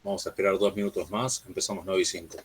Vamos a esperar 2 minutos más. Empezamos 9:05.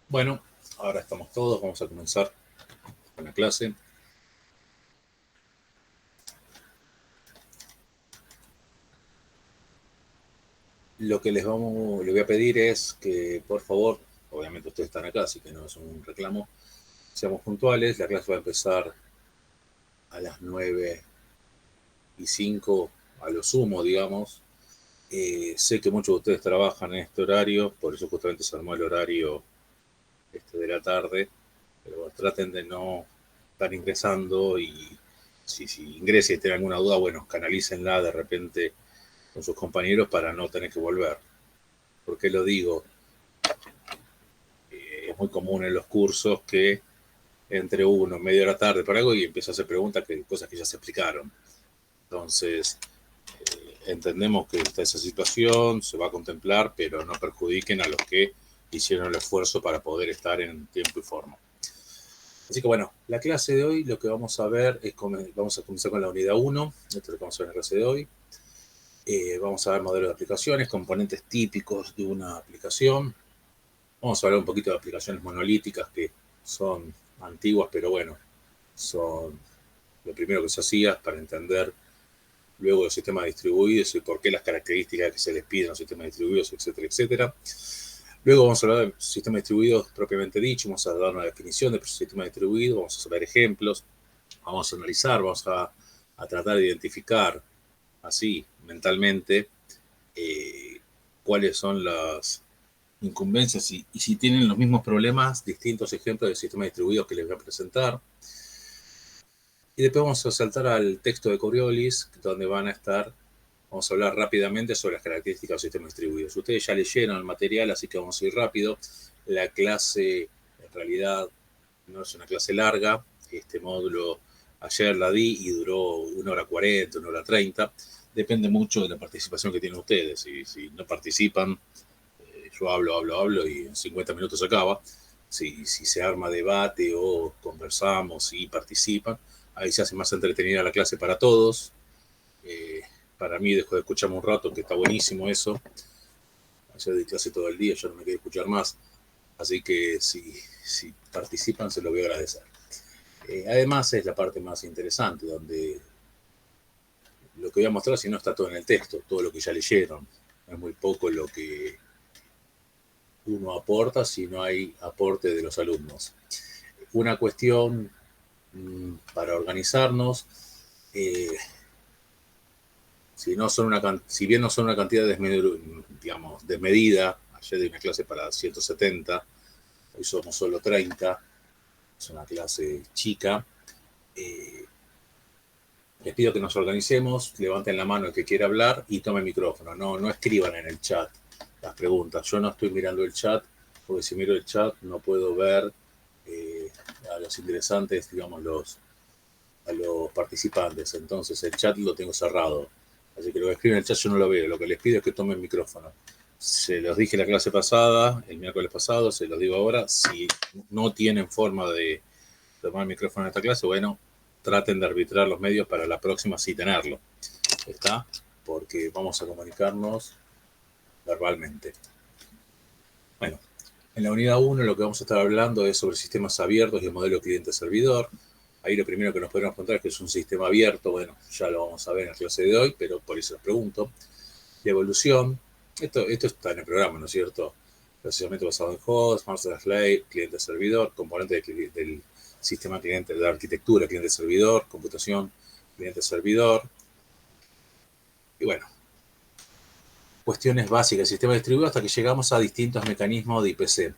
Bueno, ahora estamos todos. Vamos a comenzar con la clase. Lo que les voy a pedir es que, por favor, obviamente ustedes están acá, así que no es un reclamo, seamos puntuales. La clase va a empezar a las 9:05, a lo sumo, digamos. Sé que muchos de ustedes trabajan en este horario, por eso justamente se armó el horario de la tarde, pero traten de no estar ingresando y si ingresen y tienen alguna duda, bueno, canalícenla de repente con sus compañeros para no tener que volver. ¿Por qué lo digo? Es muy común en los cursos que entre uno, media hora tarde para algo y empieza a hacer preguntas que cosas que ya se explicaron. Entonces, entendemos que está esa situación, se va a contemplar, pero no perjudiquen a los que hicieron el esfuerzo para poder estar en tiempo y forma. Así que bueno, la clase de hoy lo que vamos a ver es, vamos a comenzar con la unidad 1, esto es lo que vamos a ver en la clase de hoy. Vamos a ver modelos de aplicaciones, componentes típicos de una aplicación. Vamos a hablar un poquito de aplicaciones monolíticas que son antiguas, pero bueno, son lo primero que se hacía para entender luego los sistemas distribuidos y por qué las características que se les piden a los sistemas distribuidos, etcétera, etcétera. Luego vamos a hablar de sistemas distribuidos propiamente dicho, vamos a dar una definición de sistema distribuido, vamos a ver ejemplos, vamos a analizar, vamos a tratar de identificar así mentalmente cuáles son las incumbencias y si tienen los mismos problemas, distintos ejemplos de sistemas distribuidos que les voy a presentar. Y después vamos a saltar al texto de Coriolis, donde van a estar, vamos a hablar rápidamente sobre las características de los sistemas distribuidos. Ustedes ya leyeron el material, así que vamos a ir rápido. La clase, en realidad, no es una clase larga. Este módulo ayer la di y duró 1 hora 40, 1 hora 30. Depende mucho de la participación que tienen ustedes. Si no participan, yo hablo y en 50 minutos acaba. Si se arma debate o conversamos y participan, ahí se hace más entretenida la clase para todos. Para mí, después de escucharme un rato, que está buenísimo eso. Ayer di clase todo el día, yo no me quería escuchar más. Así que si participan, se lo voy a agradecer. Además, es la parte más interesante, donde lo que voy a mostrar, si no está todo en el texto, todo lo que ya leyeron. Es muy poco lo que uno aporta si no hay aporte de los alumnos. Una cuestión para organizarnos, si bien no son una cantidad desmedida, ayer di una clase para 170, hoy somos solo 30, es una clase chica, Les pido que nos organicemos, levanten la mano el que quiera hablar y tome micrófono. No escriban en el chat las preguntas. Yo no estoy mirando el chat, porque si miro el chat no puedo ver a los interesantes, digamos, a los participantes. Entonces el chat lo tengo cerrado. Así que lo que escriben en el chat yo no lo veo. Lo que les pido es que tomen micrófono. Se los dije la clase pasada, el miércoles pasado, se los digo ahora. Si no tienen forma de tomar micrófono en esta clase, bueno, traten de arbitrar los medios para la próxima sí tenerlo. ¿Está? Porque vamos a comunicarnos verbalmente. Bueno, en la unidad 1 lo que vamos a estar hablando es sobre sistemas abiertos y el modelo cliente-servidor. Ahí lo primero que nos podemos encontrar es que es un sistema abierto. Bueno, ya lo vamos a ver en la clase de hoy, pero por eso les pregunto. La evolución, esto está en el programa, ¿no es cierto? Procesamiento basado en host, master slave, cliente-servidor, componente del sistema cliente, de la arquitectura, cliente-servidor, computación, cliente-servidor. Y bueno, cuestiones básicas del sistema distribuido hasta que llegamos a distintos mecanismos de IPC.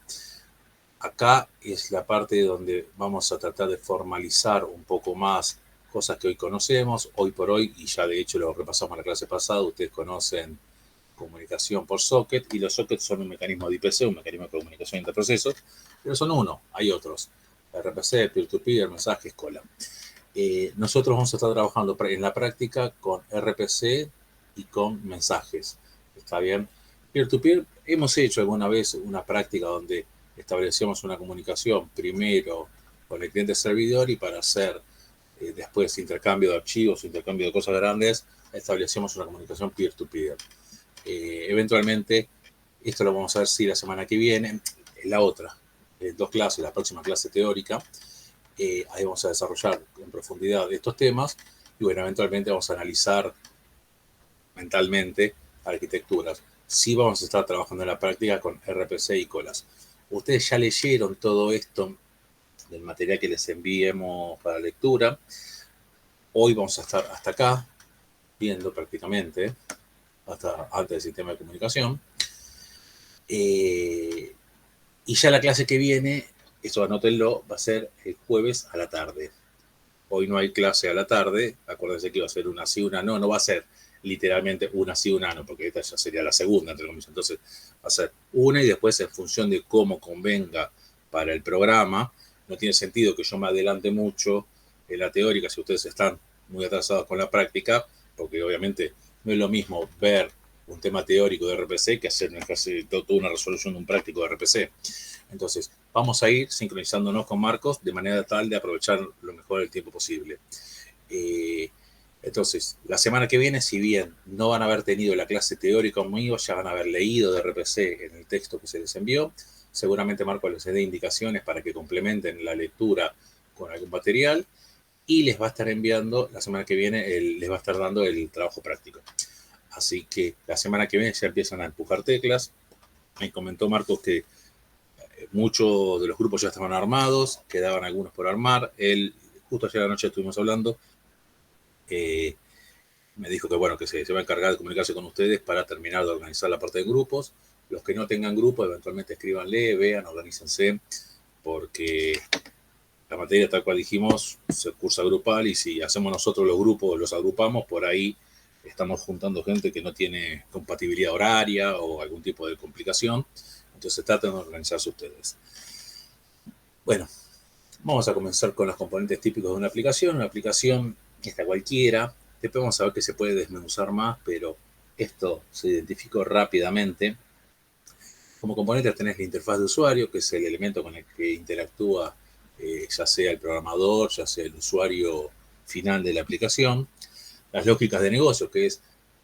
Acá es la parte donde vamos a tratar de formalizar un poco más cosas que hoy conocemos, hoy por hoy, y ya de hecho lo repasamos en la clase pasada, ustedes conocen comunicación por socket, y los sockets son un mecanismo de IPC, un mecanismo de comunicación entre procesos, pero son uno, hay otros, RPC, peer-to-peer, mensajes, cola. Nosotros vamos a estar trabajando en la práctica con RPC y con mensajes, ¿está bien? Peer-to-peer, hemos hecho alguna vez una práctica donde establecemos una comunicación primero con el cliente servidor y para hacer después intercambio de archivos, intercambio de cosas grandes, establecemos una comunicación peer-to-peer. Eventualmente, esto lo vamos a ver si la semana que viene, en la otra, dos clases, la próxima clase teórica, ahí vamos a desarrollar en profundidad estos temas y bueno, eventualmente vamos a analizar mentalmente arquitecturas. Sí vamos a estar trabajando en la práctica con RPC y colas. Ustedes ya leyeron todo esto del material que les enviemos para lectura. Hoy vamos a estar hasta acá, viendo prácticamente, hasta antes del sistema de comunicación. Y ya la clase que viene, eso anótenlo, va a ser el jueves a la tarde. Hoy no hay clase a la tarde, acuérdense que iba a ser una sí, una no va a ser literalmente una sí, una no, porque esta ya sería la segunda, entre comillas. Entonces va a ser una y después en función de cómo convenga para el programa. No tiene sentido que yo me adelante mucho en la teórica si ustedes están muy atrasados con la práctica, porque obviamente no es lo mismo ver un tema teórico de RPC que hacer toda una resolución de un práctico de RPC. Entonces, vamos a ir sincronizándonos con Marcos de manera tal de aprovechar lo mejor el tiempo posible. Entonces, la semana que viene, si bien no van a haber tenido la clase teórica conmigo, ya van a haber leído de RPC en el texto que se les envió. Seguramente Marcos les dé indicaciones para que complementen la lectura con algún material y les va a estar enviando, la semana que viene, les va a estar dando el trabajo práctico. Así que la semana que viene ya empiezan a empujar teclas. Me comentó Marcos que muchos de los grupos ya estaban armados, quedaban algunos por armar. Él, justo ayer a la noche estuvimos hablando, me dijo que bueno, que se va a encargar de comunicarse con ustedes para terminar de organizar la parte de grupos. Los que no tengan grupo, eventualmente escríbanle, vean, organícense, porque la materia, tal cual dijimos, se cursa grupal y si hacemos nosotros los grupos, los agrupamos, por ahí estamos juntando gente que no tiene compatibilidad horaria o algún tipo de complicación. Entonces traten de organizarse ustedes. Bueno, vamos a comenzar con los componentes típicos de una aplicación. Una aplicación está cualquiera. Después vamos a ver que se puede desmenuzar más, pero esto se identificó rápidamente. Como componentes tenés la interfaz de usuario, que es el elemento con el que interactúa ya sea el programador, ya sea el usuario final de la aplicación. Las lógicas de negocio, que es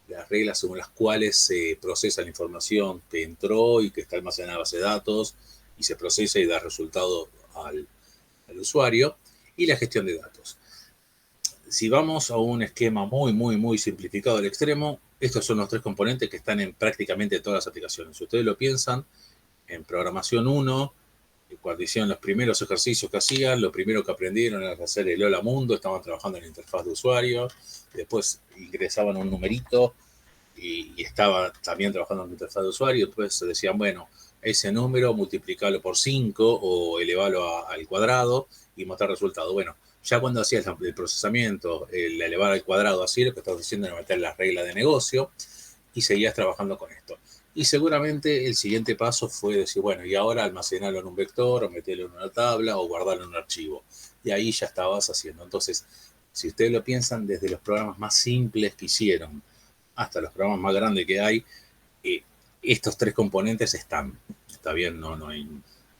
las reglas según las cuales se procesa la información que entró y que está almacenada en la base de datos y se procesa y da resultado al usuario. Y la gestión de datos. Si vamos a un esquema muy simplificado al extremo, estos son los tres componentes que están en prácticamente todas las aplicaciones. Si ustedes lo piensan, en programación 1, cuando hicieron los primeros ejercicios que hacían, lo primero que aprendieron era hacer el hola mundo, estaban trabajando en la interfaz de usuario, después ingresaban un numerito y estaban también trabajando en la interfaz de usuario, después decían, bueno, ese número multiplicarlo por 5 o elevarlo al cuadrado y mostrar resultado. Bueno, Ya cuando hacías el procesamiento, el elevar al cuadrado así, lo que estabas haciendo era meter las reglas de negocio y seguías trabajando con esto. Y seguramente el siguiente paso fue decir, bueno, y ahora almacenarlo en un vector, o meterlo en una tabla, o guardarlo en un archivo. Y ahí ya estabas haciendo. Entonces, si ustedes lo piensan, desde los programas más simples que hicieron hasta los programas más grandes que hay, eh, estos tres componentes están. Está bien, no hay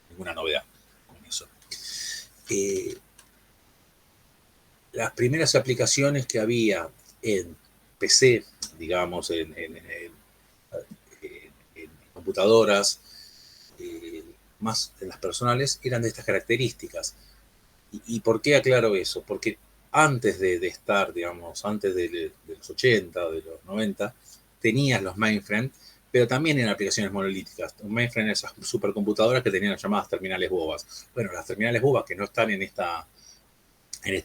ninguna novedad con eso. Las primeras aplicaciones que había en PC, digamos, en computadoras, más en las personales, eran de estas características. ¿Y por qué aclaro eso? Porque antes de estar, digamos, antes de los 80 o de los 90, tenías los mainframe, pero también en aplicaciones monolíticas. Un mainframe es esas supercomputadoras que tenían las llamadas terminales bobas. Bueno, las terminales bobas que no están en esta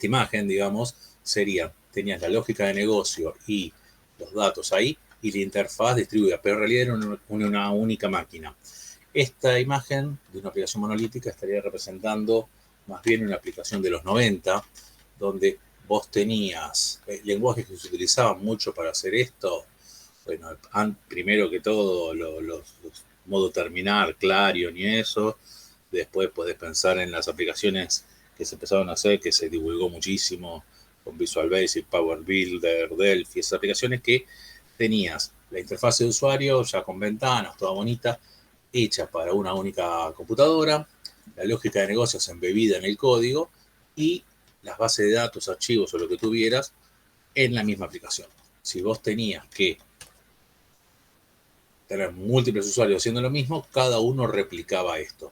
imagen, digamos, tenías la lógica de negocio y los datos ahí y la interfaz distribuida, pero en realidad era una única máquina. Esta imagen de una aplicación monolítica estaría representando más bien una aplicación de los 90, donde vos tenías lenguajes que se utilizaban mucho para hacer esto. Bueno, primero que todo, los modo terminal, Clarion y eso. Después podés pensar en las aplicaciones que se empezaron a hacer, que se divulgó muchísimo con Visual Basic, Power Builder, Delphi, esas aplicaciones que tenías la interfaz de usuario ya con ventanas, toda bonita, hecha para una única computadora, la lógica de negocios embebida en el código y las bases de datos, archivos o lo que tuvieras en la misma aplicación. Si vos tenías que tener múltiples usuarios haciendo lo mismo, cada uno replicaba esto.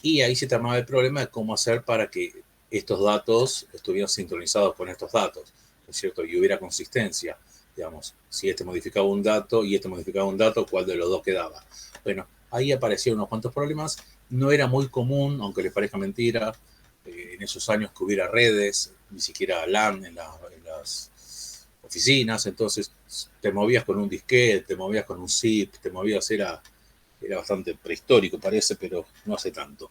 Y ahí se te armaba el problema de cómo hacer para que estos datos estuvieran sincronizados con estos datos, ¿no es cierto? Y hubiera consistencia, digamos, si este modificaba un dato y este modificaba un dato, ¿cuál de los dos quedaba? Bueno, ahí aparecieron unos cuantos problemas. No era muy común, aunque les parezca mentira, en esos años que hubiera redes, ni siquiera LAN en las oficinas, entonces te movías con un disquete, te movías con un zip, te movías, era bastante prehistórico parece, pero no hace tanto.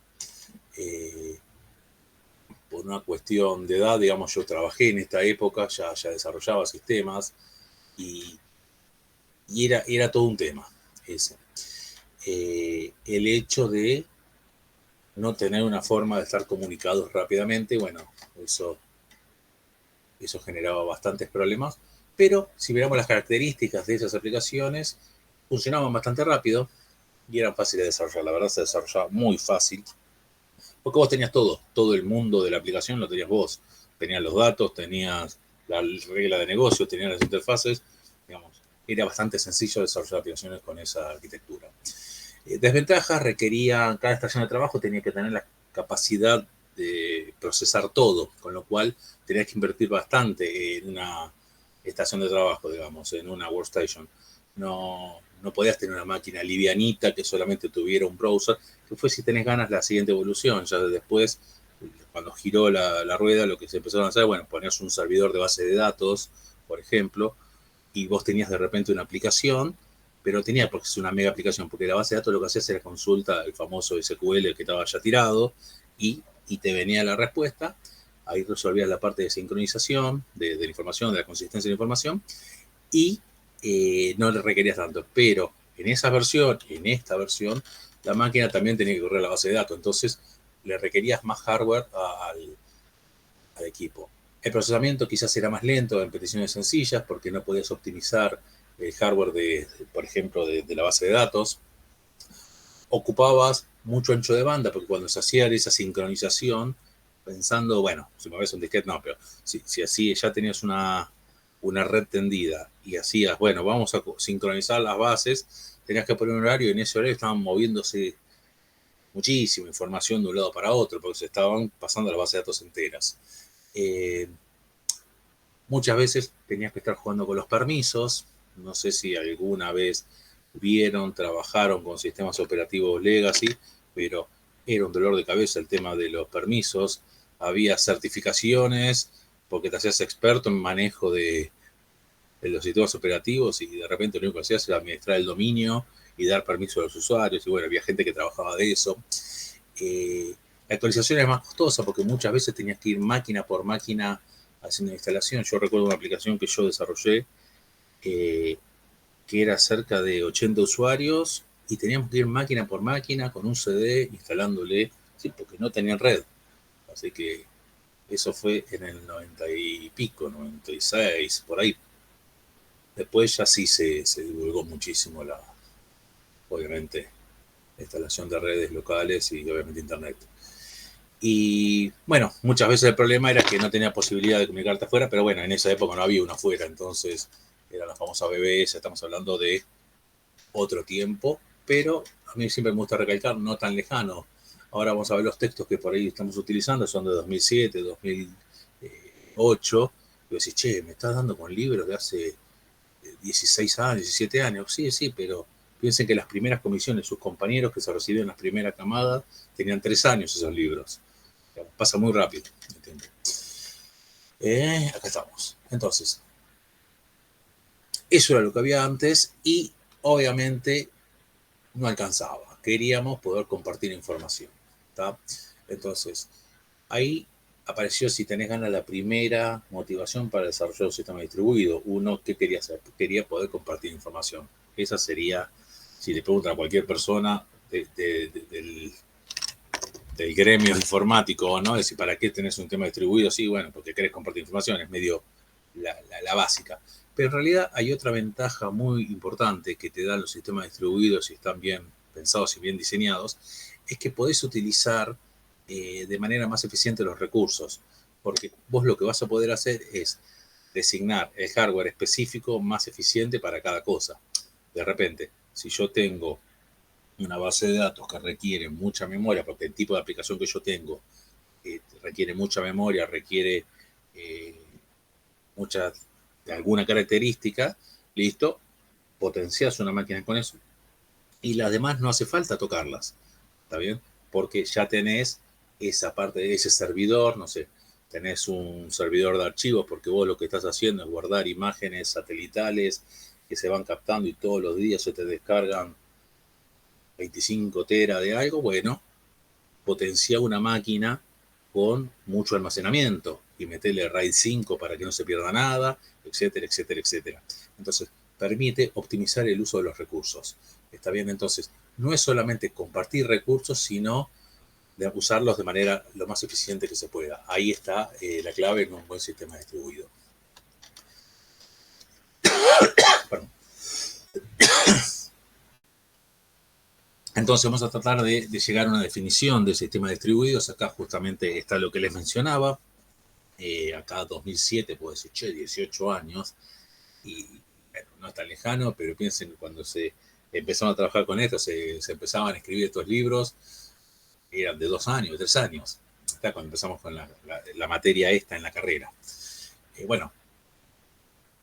Por una cuestión de edad, digamos, yo trabajé en esta época, ya desarrollaba sistemas y era todo un tema ese. El hecho de no tener una forma de estar comunicados rápidamente, bueno, eso generaba bastantes problemas, pero si miramos las características de esas aplicaciones, funcionaban bastante rápido y eran fáciles de desarrollar. La verdad se desarrollaba muy fácil, porque vos tenías todo el mundo de la aplicación lo tenías vos. Tenías los datos, tenías la regla de negocio, tenías las interfaces, digamos, era bastante sencillo desarrollar aplicaciones con esa arquitectura. Desventajas requería, cada estación de trabajo tenía que tener la capacidad de procesar todo, con lo cual tenías que invertir bastante en una estación de trabajo, digamos, en una workstation. No podías tener una máquina livianita que solamente tuviera un browser, que fue, si tenés ganas, la siguiente evolución. Ya después, cuando giró la rueda, lo que se empezaron a hacer, bueno, ponías un servidor de base de datos, por ejemplo, y vos tenías de repente una aplicación, pero tenía porque es una mega aplicación, porque la base de datos lo que hacías era consulta el famoso SQL que estaba ya tirado y te venía la respuesta. Ahí resolvías la parte de sincronización de la información, de la consistencia de la información, y no le requerías tanto. Pero en esta versión, la máquina también tenía que correr la base de datos, entonces le requerías más hardware al equipo. El procesamiento quizás era más lento en peticiones sencillas porque no podías optimizar el hardware, por ejemplo, de la base de datos. Ocupabas mucho ancho de banda porque cuando se hacía esa sincronización, pensando, bueno, si me ves un disquete, no, pero si así ya tenías una red tendida y hacías, bueno, vamos a sincronizar las bases, tenías que poner un horario y en ese horario estaban moviéndose muchísima información de un lado para otro porque se estaban pasando las bases de datos enteras. Muchas veces tenías que estar jugando con los permisos. No sé si alguna vez trabajaron con sistemas operativos legacy, pero era un dolor de cabeza el tema de los permisos. Había certificaciones porque te hacías experto en manejo de los sistemas operativos y de repente lo único que hacías era administrar el dominio y dar permiso a los usuarios. Y bueno, había gente que trabajaba de eso. La actualización es más costosa porque muchas veces tenías que ir máquina por máquina haciendo instalación. Yo recuerdo una aplicación que yo desarrollé que era cerca de 80 usuarios y teníamos que ir máquina por máquina con un CD instalándole, sí, porque no tenían red. Así que eso fue en el 90 y pico, 96, por ahí. Después ya sí se divulgó muchísimo obviamente, la instalación de redes locales y obviamente internet. Y bueno, muchas veces el problema era que no tenía posibilidad de comunicarte afuera, pero bueno, en esa época no había una afuera, entonces era la famosa BBS, estamos hablando de otro tiempo, pero a mí siempre me gusta recalcar, no tan lejano. Ahora vamos a ver los textos que por ahí estamos utilizando, son de 2007, 2008. Y decís, che, me estás dando con libros de hace 16 años, 17 años. Sí, sí, pero piensen que las primeras comisiones, sus compañeros que se recibieron en la primera camada, tenían 3 años esos libros. Pasa muy rápido el tiempo. Acá estamos. Entonces, eso era lo que había antes y obviamente no alcanzaba. Queríamos poder compartir información. ¿Tá? Entonces, ahí apareció, si tenés ganas, la primera motivación para desarrollar un sistema distribuido. Uno, ¿qué quería hacer? Quería poder compartir información. Esa sería, si le preguntan a cualquier persona del gremio informático, ¿no? Es decir, ¿para qué tenés un tema distribuido? Sí, bueno, porque querés compartir información, es medio la básica. Pero en realidad hay otra ventaja muy importante que te dan los sistemas distribuidos si están bien pensados y bien diseñados, es que podés utilizar de manera más eficiente los recursos, porque vos lo que vas a poder hacer es designar el hardware específico más eficiente para cada cosa. De repente, si yo tengo una base de datos que requiere mucha memoria, porque el tipo de aplicación que yo tengo requiere mucha memoria, requiere eh, mucha, alguna característica, listo, potencias una máquina con eso y las demás no hace falta tocarlas, ¿está bien? Porque ya tenés esa parte de ese servidor, no sé, tenés un servidor de archivos porque vos lo que estás haciendo es guardar imágenes satelitales que se van captando y todos los días se te descargan 25 teras de algo, bueno, potencia una máquina con mucho almacenamiento y meterle RAID 5 para que no se pierda nada, etcétera, etcétera, etcétera. Entonces, permite optimizar el uso de los recursos. ¿Está bien? Entonces, no es solamente compartir recursos, sino de usarlos de manera lo más eficiente que se pueda. Ahí está la clave en un buen sistema distribuido. Perdón. Entonces vamos a tratar de llegar a una definición de sistemas distribuidos. Acá justamente está lo que les mencionaba. Acá 2007, puedo decir, che, 18 años. Y bueno, no es tan lejano, pero piensen cuando se empezaron a trabajar con esto, se empezaban a escribir estos libros, eran de 2 años, 3 años. Hasta cuando empezamos con la materia esta en la carrera. Bueno,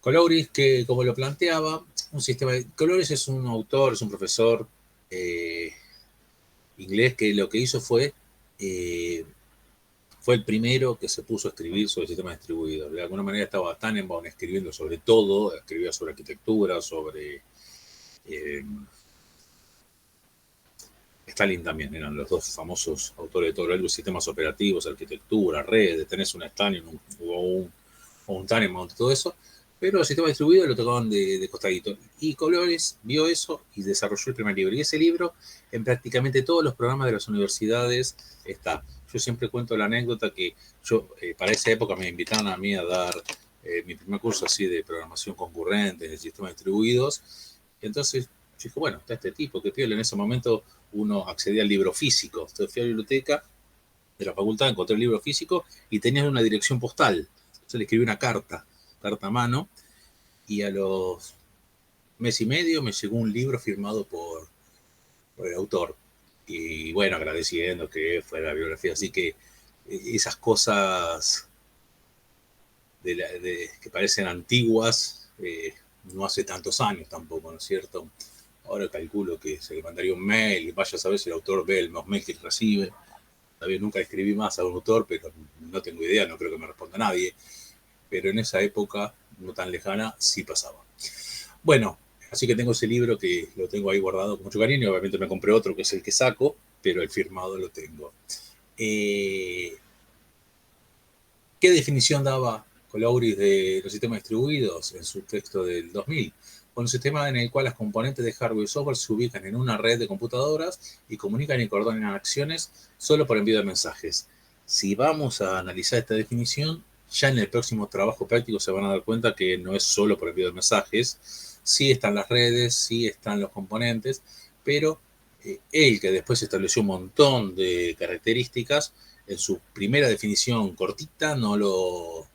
Colauris, que como lo planteaba, un sistema de... Colauris es un autor, es un profesor inglés que lo que hizo fue el primero que se puso a escribir sobre sistemas distribuidos. De alguna manera estaba Tannenbaum escribiendo sobre todo, escribía sobre arquitectura, sobre... Stalin también, eran los dos famosos autores de todo el sistemas operativos, arquitectura, redes, tenés un Stalin o un Tannenbaum, todo eso, pero el sistema distribuido lo tocaban de costadito. Y Colores vio eso y desarrolló el primer libro. Y ese libro, en prácticamente todos los programas de las universidades, está. Yo siempre cuento la anécdota que yo, para esa época me invitaron a mí a dar mi primer curso así de programación concurrente, de sistemas distribuidos. Y entonces yo dije, bueno, está este tipo, qué piola. En ese momento uno accedía al libro físico. Entonces fui a la biblioteca de la facultad, encontré el libro físico y tenía una dirección postal. Entonces le escribí una carta a mano, y a los mes y medio me llegó un libro firmado por el autor. Y bueno, agradeciendo que fuera la biografía. Así que esas cosas que parecen antiguas, no hace tantos años tampoco, ¿no es cierto? Ahora calculo que se le mandaría un mail y vaya a saber si el autor ve los mails que recibe. Todavía nunca escribí más a un autor, pero no tengo idea, no creo que me responda nadie. Pero en esa época, no tan lejana, sí pasaba. Bueno, así que tengo ese libro que lo tengo ahí guardado con mucho cariño. Obviamente me compré otro que es el que saco, pero el firmado lo tengo. ¿Qué definición daba Colauris de los sistemas distribuidos en su texto del 2000? Un sistema en el cual las componentes de hardware y software se ubican en una red de computadoras y comunican y coordinan acciones solo por envío de mensajes. Si vamos a analizar esta definición, ya en el próximo trabajo práctico se van a dar cuenta que no es solo por envío de mensajes. Sí están las redes, sí están los componentes, pero él, que después estableció un montón de características, en su primera definición cortita no lo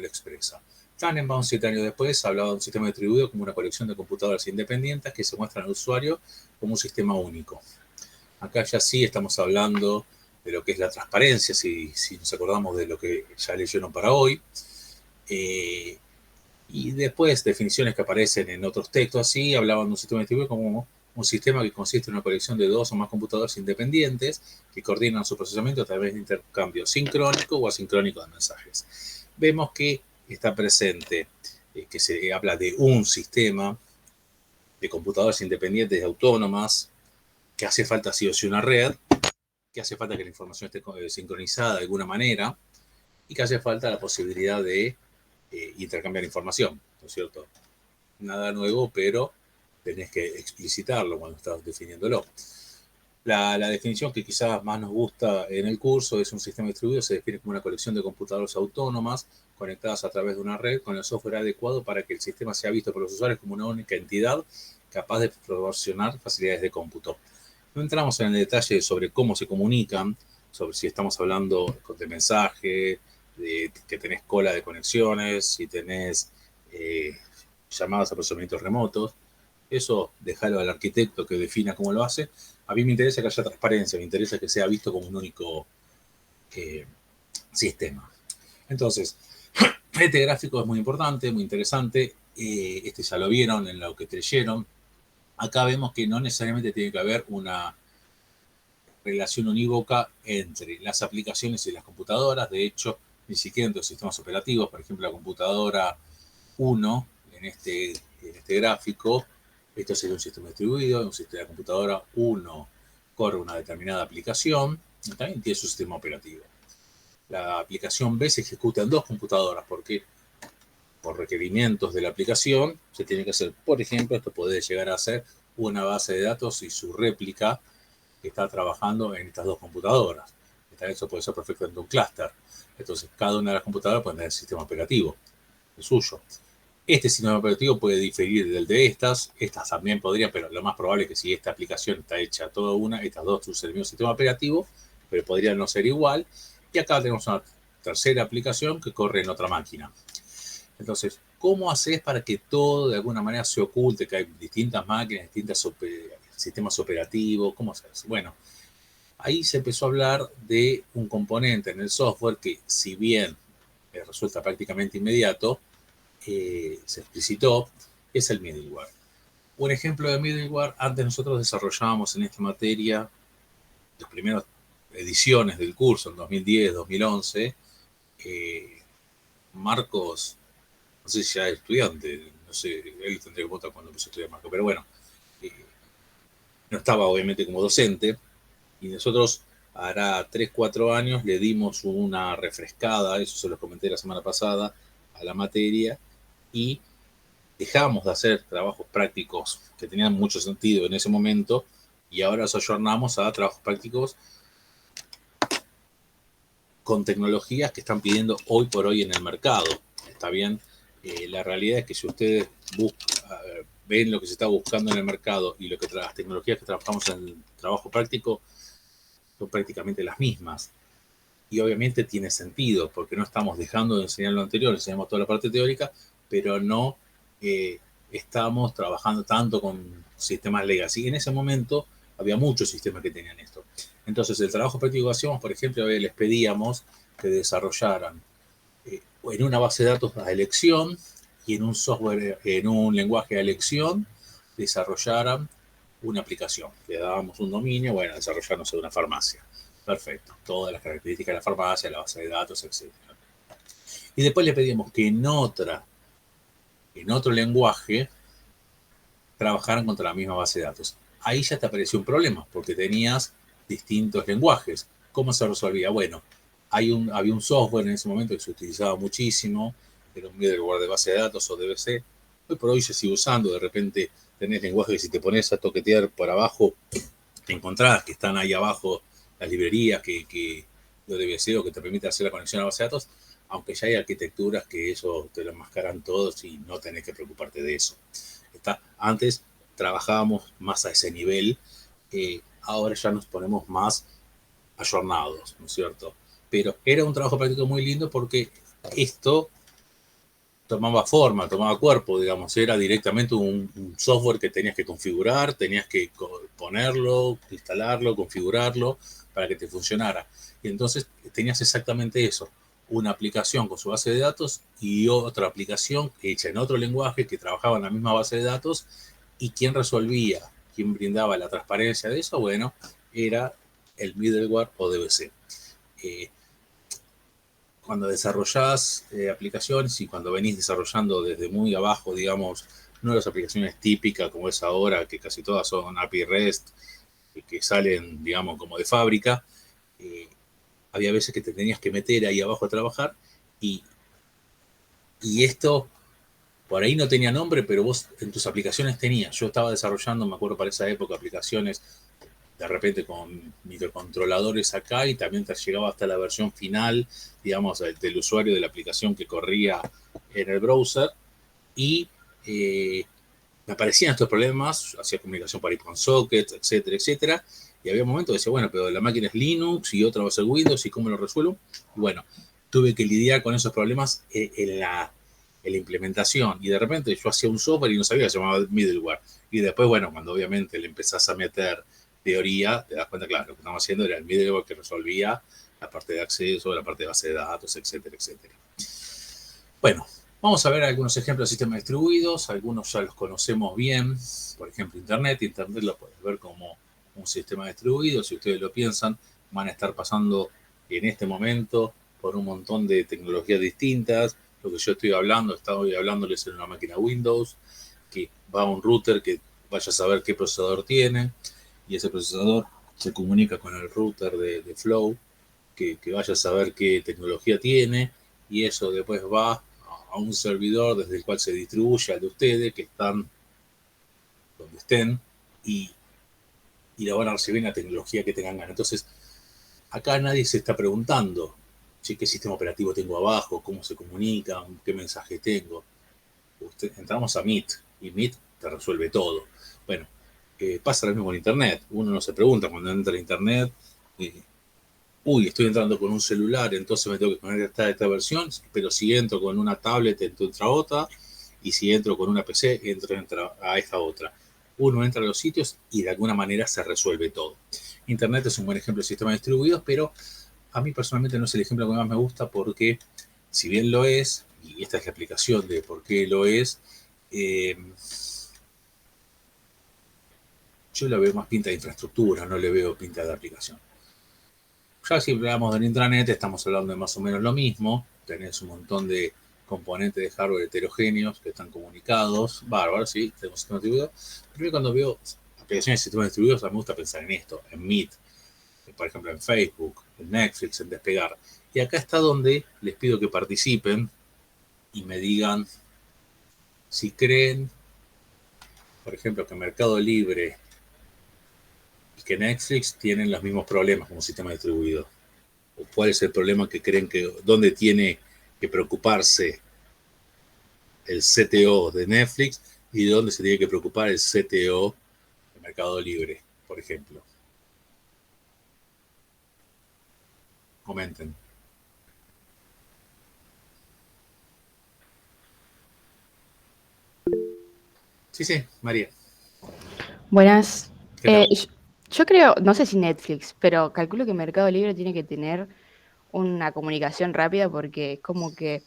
expresa. Tannenbaum, 7 años después, hablaba de un sistema distribuido como una colección de computadoras independientes que se muestran al usuario como un sistema único. Acá ya sí estamos hablando de lo que es la transparencia, si nos acordamos de lo que ya leyeron para hoy. Y después definiciones que aparecen en otros textos así, hablaban de un sistema distribuido como un sistema que consiste en una colección de 2 o más computadoras independientes que coordinan su procesamiento a través de intercambio sincrónico o asincrónico de mensajes. Vemos que está presente, que se habla de un sistema de computadoras independientes y autónomas, que hace falta sí o sí una red, que hace falta que la información esté sincronizada de alguna manera y que hace falta la posibilidad de intercambiar información, ¿no es cierto? Nada nuevo, pero tenés que explicitarlo cuando estás definiéndolo. La definición que quizás más nos gusta en el curso es un sistema distribuido, se define como una colección de computadoras autónomas conectadas a través de una red con el software adecuado para que el sistema sea visto por los usuarios como una única entidad capaz de proporcionar facilidades de cómputo. No entramos en el detalle sobre cómo se comunican, sobre si estamos hablando de mensaje, de que tenés cola de conexiones, si tenés llamadas a procesamientos remotos. Eso déjalo al arquitecto que defina cómo lo hace. A mí me interesa que haya transparencia, me interesa que sea visto como un único sistema. Entonces, este gráfico es muy importante, muy interesante. Este ya lo vieron en lo que leyeron. Acá vemos que no necesariamente tiene que haber una relación unívoca entre las aplicaciones y las computadoras. De hecho, ni siquiera entre los sistemas operativos. Por ejemplo, la computadora 1 en este gráfico, esto sería un sistema distribuido, un sistema de computadora 1 corre una determinada aplicación y también tiene su sistema operativo. La aplicación B se ejecuta en 2 computadoras porque por requerimientos de la aplicación se tiene que hacer, por ejemplo, esto puede llegar a ser una base de datos y su réplica que está trabajando en estas 2 computadoras. Eso puede ser perfectamente un clúster. Entonces, cada una de las computadoras puede tener el sistema operativo, el suyo. Este sistema operativo puede diferir del de estas también podrían, pero lo más probable es que si esta aplicación está hecha toda una, estas 2 usan el mismo sistema operativo, pero podrían no ser igual. Y acá tenemos una tercera aplicación que corre en otra máquina. Entonces, ¿cómo haces para que todo de alguna manera se oculte, que hay distintas máquinas, distintos sistemas operativos? ¿Cómo haces? Bueno, ahí se empezó a hablar de un componente en el software que, si bien resulta prácticamente inmediato, se explicitó, es el middleware. Un ejemplo de middleware, antes nosotros desarrollábamos en esta materia las primeras ediciones del curso, en 2010, 2011, Marcos, no sé si ya es estudiante, no sé, él tendría que votar cuando empezó a estudiar Marcos, pero bueno, no estaba obviamente como docente, y nosotros hará 3, 4 años le dimos una refrescada, eso se lo comenté la semana pasada, a la materia, y dejamos de hacer trabajos prácticos que tenían mucho sentido en ese momento y ahora nos ayornamos a trabajos prácticos con tecnologías que están pidiendo hoy por hoy en el mercado. ¿Está bien? La realidad es que si ustedes ven lo que se está buscando en el mercado y las tecnologías que trabajamos en el trabajo práctico son prácticamente las mismas. Y obviamente tiene sentido, porque no estamos dejando de enseñar lo anterior, enseñamos toda la parte teórica, pero no estamos trabajando tanto con sistemas legacy. En ese momento había muchos sistemas que tenían esto. Entonces, el trabajo práctico que hacíamos, por ejemplo, les pedíamos que desarrollaran en una base de datos a elección y en un software, en un lenguaje a elección, desarrollaran una aplicación. Le dábamos un dominio, bueno, desarrollarnos una farmacia. Perfecto. Todas las características de la farmacia, la base de datos, etc. Y después le pedíamos que en otro lenguaje trabajaran contra la misma base de datos. Ahí ya te apareció un problema, porque tenías distintos lenguajes. ¿Cómo se resolvía? Bueno, había un software en ese momento que se utilizaba muchísimo, era un middleware de base de datos o DBC. Hoy por hoy se sigue usando, de repente tenés lenguajes que si te pones a toquetear por abajo, te encontrás que están ahí abajo las librerías que lo DBC o que te permiten hacer la conexión a la base de datos, aunque ya hay arquitecturas que eso te lo enmascaran todos y no tenés que preocuparte de eso. Antes trabajábamos más a ese nivel, ahora ya nos ponemos más ayornados, ¿no es cierto? Pero era un trabajo práctico muy lindo porque esto tomaba forma, tomaba cuerpo, digamos, era directamente un software que tenías que configurar, tenías que ponerlo, instalarlo, configurarlo para que te funcionara. Y entonces tenías exactamente eso, una aplicación con su base de datos y otra aplicación hecha en otro lenguaje que trabajaba en la misma base de datos, y quién resolvía, quién brindaba la transparencia de eso, bueno, era el middleware o DBC. Eh, Cuando desarrollás aplicaciones y cuando venís desarrollando desde muy abajo, digamos, no las aplicaciones típicas como es ahora, que casi todas son API REST, que salen, digamos, como de fábrica, eh, había veces que te tenías que meter ahí abajo a trabajar y, y esto por ahí no tenía nombre, pero vos en tus aplicaciones tenías. Yo estaba desarrollando, me acuerdo para esa época, aplicaciones de repente con microcontroladores acá y también te llegaba hasta la versión final, digamos, del usuario de la aplicación que corría en el browser y me aparecían estos problemas, hacía comunicación para ir con sockets, etcétera, etcétera, y había momentos que decía, bueno, pero la máquina es Linux y otra va a ser Windows y cómo lo resuelvo. Y bueno, tuve que lidiar con esos problemas en la implementación y de repente yo hacía un software y no sabía que se llamaba middleware. Y después, bueno, cuando obviamente le empezás a meter teoría, te das cuenta, claro, lo que estamos haciendo era el middleware que resolvía la parte de acceso, la parte de base de datos, etcétera, etcétera. Bueno, vamos a ver algunos ejemplos de sistemas distribuidos, algunos ya los conocemos bien, por ejemplo Internet. Internet lo puedes ver como un sistema distribuido, si ustedes lo piensan, van a estar pasando en este momento por un montón de tecnologías distintas. Lo que yo estoy hablando, estoy hablándoles en una máquina Windows, que va a un router que vaya a saber qué procesador tiene, y ese procesador se comunica con el router de Flow, que vaya a saber qué tecnología tiene, y eso después va a un servidor desde el cual se distribuye al de ustedes, que están donde estén, y, y la van a recibir en la tecnología que tengan ganas. Entonces, acá nadie se está preguntando, che, qué sistema operativo tengo abajo, cómo se comunican, qué mensaje tengo. Entramos a Meet, y Meet te resuelve todo. Bueno, pasa lo mismo con Internet. Uno no se pregunta cuando entra a Internet, uy, estoy entrando con un celular, entonces me tengo que conectar a esta versión, pero si entro con una tablet, entra a otra, y si entro con una PC, entra a esta otra. Uno entra a los sitios y de alguna manera se resuelve todo. Internet es un buen ejemplo de sistemas distribuidos, pero a mí personalmente no es el ejemplo que más me gusta porque, si bien lo es, y esta es la explicación de por qué lo es, eh, yo le veo más pinta de infraestructura, no le veo pinta de aplicación. Ya si hablamos del intranet, estamos hablando de más o menos lo mismo. Tenés un montón de componentes de hardware heterogéneos que están comunicados. Bárbaro, sí, tenemos sistemas distribuidos. Pero cuando veo aplicaciones de sistemas distribuidos, me gusta pensar en esto, en Meet, por ejemplo en Facebook, en Netflix, en Despegar. Y acá está donde les pido que participen y me digan si creen, por ejemplo, que Mercado Libre y que Netflix tienen los mismos problemas como sistema distribuido. ¿O cuál es el problema que creen que, dónde tiene que preocuparse el CTO de Netflix y dónde se tiene que preocupar el CTO de Mercado Libre, por ejemplo? Comenten. Sí, sí, María. Buenas. ¿Qué tal? Yo creo, no sé si Netflix, pero calculo que Mercado Libre tiene que tener una comunicación rápida porque es como que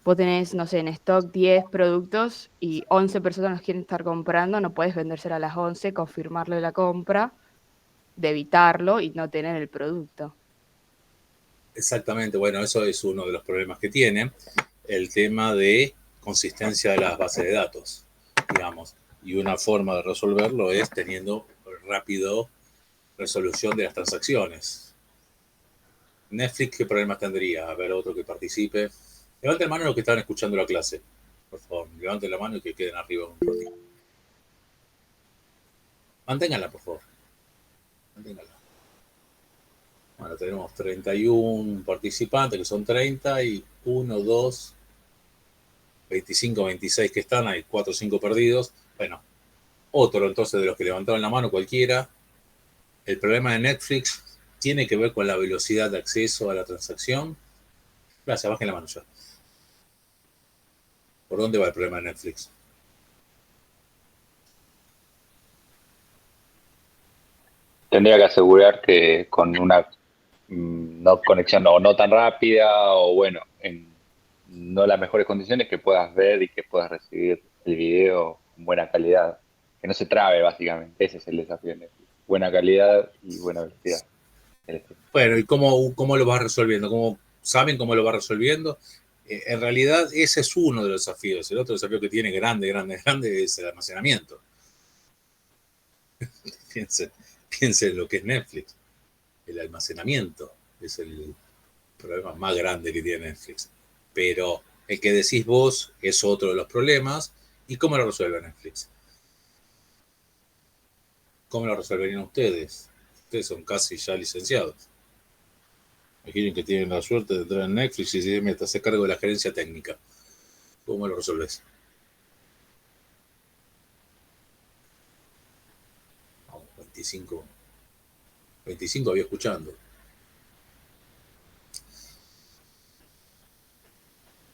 vos tenés, no sé, en stock 10 productos y 11 personas los quieren estar comprando, no puedes vendérsela a las 11, confirmarle la compra, debitarlo y no tener el producto. Exactamente, bueno, eso es uno de los problemas que tiene, el tema de consistencia de las bases de datos, digamos. Y una forma de resolverlo es teniendo resolución de las transacciones. Netflix, ¿qué problemas tendría? A ver, otro que participe. Levanten la mano los que están escuchando la clase. Por favor, levanten la mano y que queden arriba un ratito. Manténganla, por favor. Manténganla. Bueno, tenemos 31 participantes, que son 30, y 1, 2, 25, 26 que están, hay 4 o 5 perdidos. Bueno, otro entonces de los que levantaron la mano, cualquiera. El problema de Netflix tiene que ver con la velocidad de acceso a la transacción. Gracias, bajen la mano ya. ¿Por dónde va el problema de Netflix? Tendría que asegurar que con una no conexión o no tan rápida o bueno, en no las mejores condiciones que puedas ver y que puedas recibir el video con buena calidad. Que no se trabe, básicamente. Ese es el desafío de Netflix. Buena calidad y buena velocidad. Bueno, ¿y cómo lo vas resolviendo? ¿Saben cómo lo va resolviendo? En realidad, ese es uno de los desafíos. El otro desafío que tiene grande es el almacenamiento. Piensen en lo que es Netflix. El almacenamiento es el problema más grande que tiene Netflix. Pero el que decís vos es otro de los problemas. ¿Y cómo lo resuelve Netflix? ¿Cómo lo resolverían ustedes? Ustedes son casi ya licenciados. Imaginen que tienen la suerte de entrar en Netflix y se mete a hacer cargo de la gerencia técnica. ¿Cómo lo resolves? Vamos, 25 había escuchando.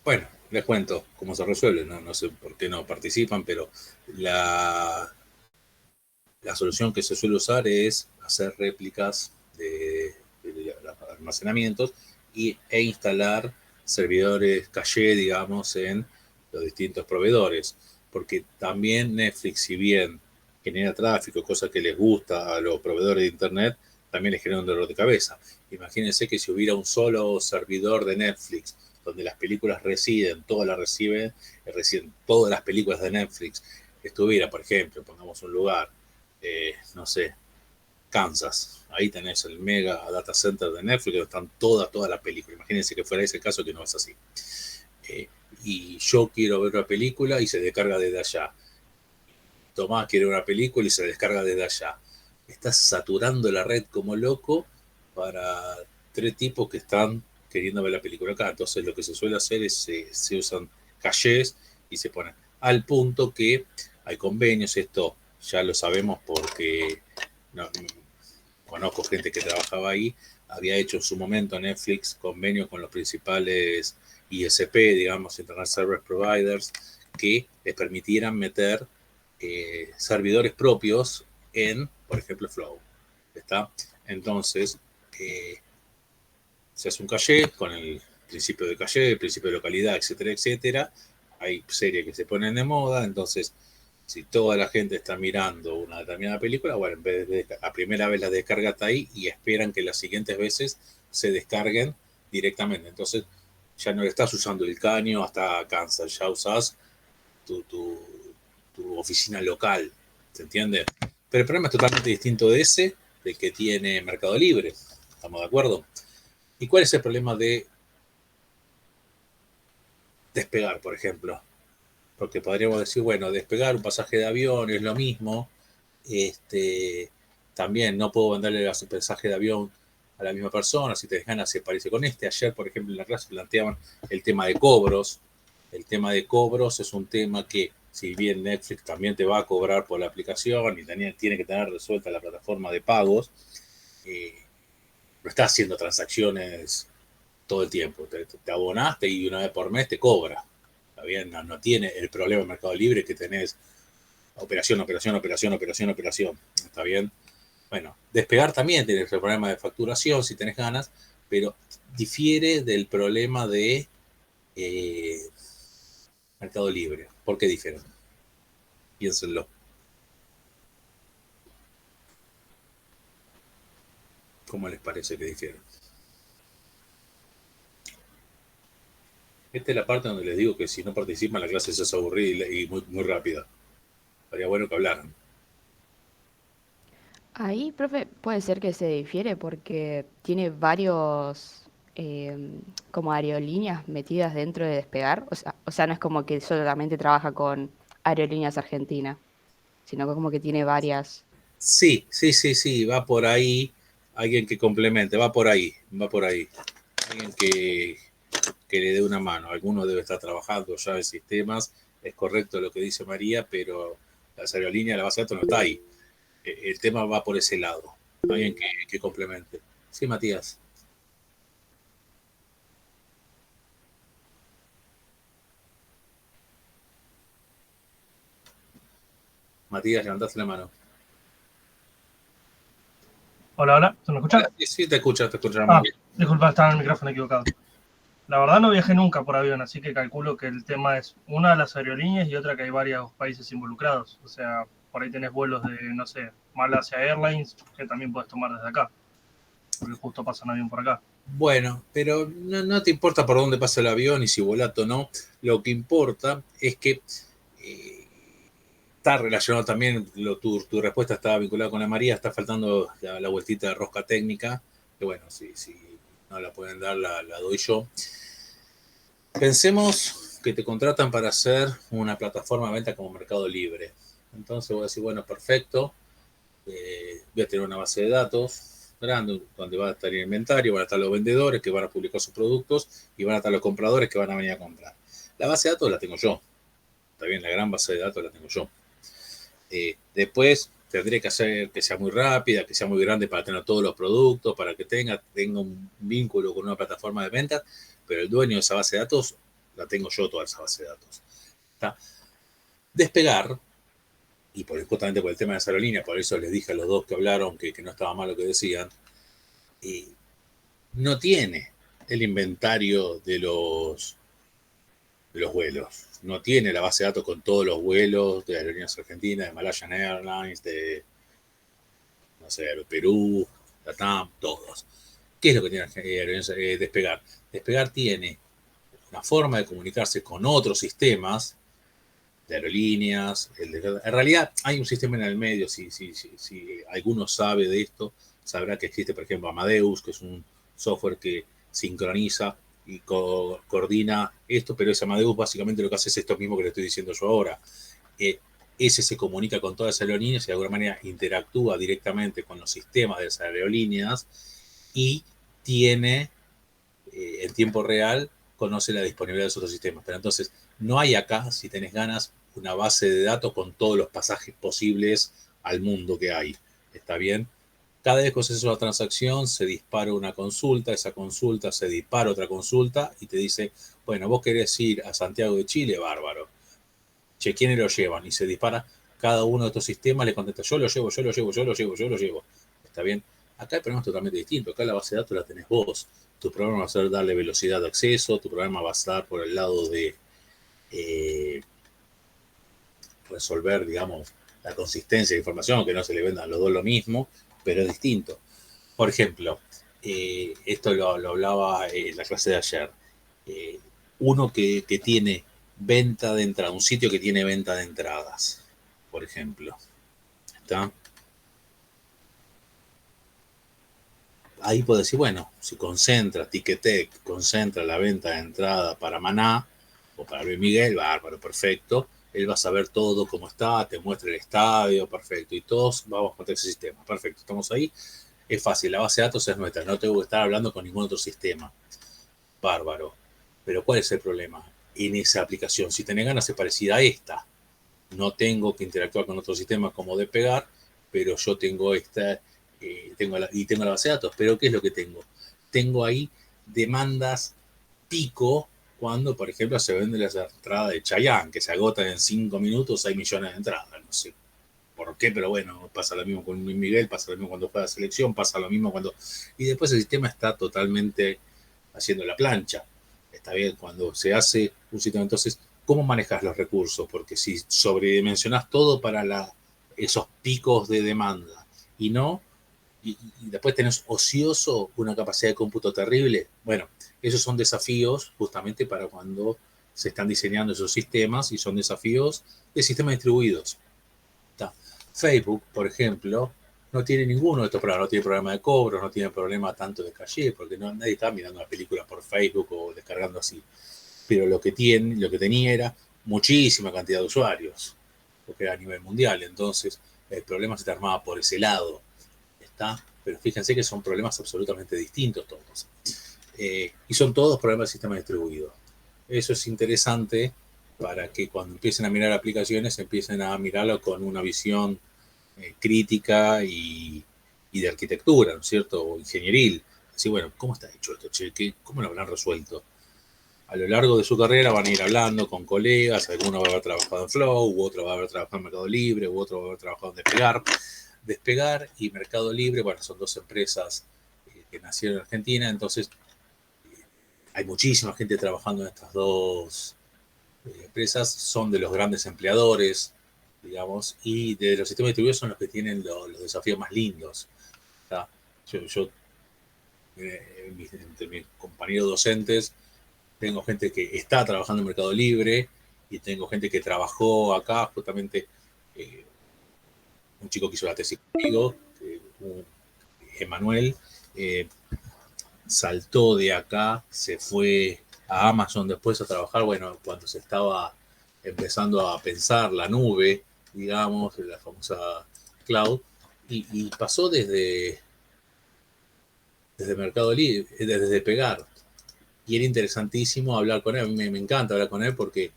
Bueno, les cuento cómo se resuelve. No sé por qué no participan, pero la solución que se suele usar es hacer réplicas de almacenamientos e instalar servidores caché, digamos, en los distintos proveedores. Porque también Netflix, si bien genera tráfico, cosa que les gusta a los proveedores de Internet, también les genera un dolor de cabeza. Imagínense que si hubiera un solo servidor de Netflix donde las películas reciben todas las películas de Netflix, estuviera, por ejemplo, pongamos un lugar, no sé, Kansas. Ahí tenés el mega data center de Netflix, donde están todas las películas. Imagínense que fuera ese caso, que no es así. Y yo quiero ver una película y se descarga desde allá. Tomás quiere una película y se descarga desde allá. Estás saturando la red como loco para 3 tipos que están queriendo ver la película acá. Entonces lo que se suele hacer es se usan cachés y se ponen al punto que hay convenios. Esto ya lo sabemos porque no, conozco gente que trabajaba ahí. Había hecho en su momento Netflix convenios con los principales ISP, digamos, Internet Service Providers, que les permitieran meter servidores propios en, por ejemplo, Flow. ¿Está? Entonces, se hace un caché con el principio de caché, el principio de localidad, etcétera, etcétera. Hay series que se ponen de moda, entonces, si toda la gente está mirando una determinada película, bueno, en vez de a primera vez la descarga está ahí y esperan que las siguientes veces se descarguen directamente. Entonces, ya no le estás usando el caño hasta Kansas, ya usás tu oficina local, ¿se entiende? Pero el problema es totalmente distinto de ese, del que tiene Mercado Libre, ¿estamos de acuerdo? ¿Y cuál es el problema de despegar, por ejemplo? Porque podríamos decir, bueno, despegar un pasaje de avión es lo mismo, también no puedo venderle el pasaje de avión a la misma persona, si te ganas se parece con este. Ayer, por ejemplo, en la clase planteaban el tema de cobros. El tema de cobros es un tema que, si bien Netflix también te va a cobrar por la aplicación y tiene que tener resuelta la plataforma de pagos, no está haciendo transacciones todo el tiempo. Te abonaste y una vez por mes te cobra. Está bien, no tiene el problema de Mercado Libre que tenés operación. Está bien. Bueno, despegar también tiene el problema de facturación si tenés ganas, pero difiere del problema de Mercado Libre. ¿Por qué difiere? Piénsenlo. ¿Cómo les parece que difieren? Esta es la parte donde les digo que si no participan la clase se hace aburrida y muy rápida. Sería bueno que hablaran. Ahí, profe, puede ser que se difiere porque tiene varios como aerolíneas metidas dentro de Despegar. O sea, no es como que solamente trabaja con Aerolíneas Argentina, sino que como que tiene varias. Sí, sí, sí, sí, va por ahí. Alguien que complemente, va por ahí, va por ahí. Alguien que le dé una mano. Alguno debe estar trabajando ya en sistemas. Es correcto lo que dice María, pero las aerolíneas, la base de datos no está ahí. El tema va por ese lado. Alguien que complemente. Sí, Matías. Matías, levantaste la mano. Hola, hola, ¿se me escucha? Hola, sí, sí, te escucha muy Ah, bien. disculpa, estaba en el micrófono equivocado. La verdad no viajé nunca por avión, así que calculo que el tema es una de las aerolíneas y otra que hay varios países involucrados. O sea, por ahí tenés vuelos de, no sé, Malasia Airlines, que también puedes tomar desde acá, porque justo pasa un avión por acá. Bueno, pero no te importa por dónde pasa el avión y si volato o no. Lo que importa es que eh, está relacionado también, tu respuesta estaba vinculada con la María, está faltando la vueltita de rosca técnica, que bueno, si no la pueden dar, la doy yo. Pensemos que te contratan para hacer una plataforma de venta como Mercado Libre. Entonces voy a decir, bueno, perfecto, voy a tener una base de datos grande donde va a estar el inventario, van a estar los vendedores que van a publicar sus productos y van a estar los compradores que van a venir a comprar. La base de datos la tengo yo, está bien, la gran base de datos la tengo yo. Después tendré que hacer que sea muy rápida, que sea muy grande para tener todos los productos, para que tenga un vínculo con una plataforma de ventas, pero el dueño de esa base de datos la tengo yo, toda esa base de datos. ¿Está? Despegar, y justamente por el tema de esa aerolínea, por eso les dije a los dos que hablaron que no estaba mal lo que decían, no tiene el inventario de los vuelos. No tiene la base de datos con todos los vuelos de Aerolíneas Argentinas, de Malaysian Airlines, de, no sé, de Perú, Latam, todos. ¿Qué es lo que tiene Despegar? Despegar tiene una forma de comunicarse con otros sistemas de aerolíneas. En realidad hay un sistema en el medio, si alguno sabe de esto, sabrá que existe, por ejemplo, Amadeus, que es un software que sincroniza y coordina esto, pero ese Amadeus básicamente lo que hace es esto mismo que le estoy diciendo yo ahora. Eh, ese se comunica con todas las aerolíneas y de alguna manera interactúa directamente con los sistemas de esas aerolíneas y tiene en tiempo real, conoce la disponibilidad de los otros sistemas. Pero entonces, no hay acá, si tenés ganas, una base de datos con todos los pasajes posibles al mundo que hay. ¿Está bien? Cada vez que haces una transacción, se dispara una consulta, esa consulta se dispara otra consulta y te dice, bueno, vos querés ir a Santiago de Chile, bárbaro. Che, ¿quiénes lo llevan? Y se dispara cada uno de estos sistemas, le contesta, yo lo llevo, yo lo llevo, yo lo llevo, yo lo llevo. ¿Está bien? Acá el problema es totalmente distinto. Acá la base de datos la tenés vos. Tu programa va a ser darle velocidad de acceso, tu programa va a estar por el lado de eh, resolver, digamos, la consistencia de información, que no se le venda a los dos lo mismo, pero es distinto. Por ejemplo, esto lo hablaba en la clase de ayer. Eh, Uno que tiene venta de entrada, un sitio que tiene venta de entradas, por ejemplo. ¿Está? Ahí puedo decir, bueno, si concentra Ticketek, concentra la venta de entrada para Maná o para Luis Miguel, bárbaro, perfecto. Él va a saber todo cómo está, te muestra el estadio, perfecto. Y todos vamos a ese sistema, perfecto. Estamos ahí. Es fácil, la base de datos es nuestra, no tengo que estar hablando con ningún otro sistema. Bárbaro. Pero ¿cuál es el problema? En esa aplicación, si tenés ganas, es parecida a esta. No tengo que interactuar con otros sistemas como Despegar, pero yo tengo esta, tengo la base de datos. Pero ¿qué es lo que tengo? Tengo ahí demandas pico cuando, por ejemplo, se vende la entrada de Chayanne, que se agotan en 5 minutos, hay millones de entradas. No sé por qué, pero bueno, pasa lo mismo con Luis Miguel, pasa lo mismo cuando juega la selección, pasa lo mismo cuando... Y después el sistema está totalmente haciendo la plancha. Está bien, cuando se hace un sistema, entonces, ¿cómo manejas los recursos? Porque si sobredimensionas todo para esos picos de demanda y no, y después tenés ocioso una capacidad de cómputo terrible, bueno, esos son desafíos justamente para cuando se están diseñando esos sistemas y son desafíos de sistemas distribuidos. Está. Facebook, por ejemplo, no tiene ninguno de estos problemas, no tiene problema de cobro, no tiene problema tanto de caché, porque nadie está mirando una película por Facebook o descargando así. Pero lo que tenía era muchísima cantidad de usuarios, porque era a nivel mundial, entonces el problema se te armaba por ese lado, ¿está? Pero fíjense que son problemas absolutamente distintos todos. Y son todos problemas del sistema distribuido. Eso es interesante para que cuando empiecen a mirar aplicaciones, empiecen a mirarlo con una visión crítica y de arquitectura, ¿no es cierto? O ingenieril. Así, bueno, ¿cómo está hecho esto, che? ¿Cómo lo habrán resuelto? A lo largo de su carrera van a ir hablando con colegas, alguno va a haber trabajado en Flow, u otro va a haber trabajado en Mercado Libre, u otro va a haber trabajado en Despegar. Despegar y Mercado Libre, bueno, son dos empresas que nacieron en Argentina, entonces hay muchísima gente trabajando en estas dos empresas, son de los grandes empleadores, digamos, y de los sistemas distribuidos son los que tienen los desafíos más lindos. ¿Tá? Yo entre mis compañeros docentes, tengo gente que está trabajando en Mercado Libre y tengo gente que trabajó acá, justamente un chico que hizo la tesis conmigo, Emanuel, saltó de acá, se fue a Amazon después a trabajar, bueno, cuando se estaba empezando a pensar la nube, digamos, la famosa cloud, y pasó desde Mercado Libre, desde Pegar. Y era interesantísimo hablar con él, me encanta hablar con él porque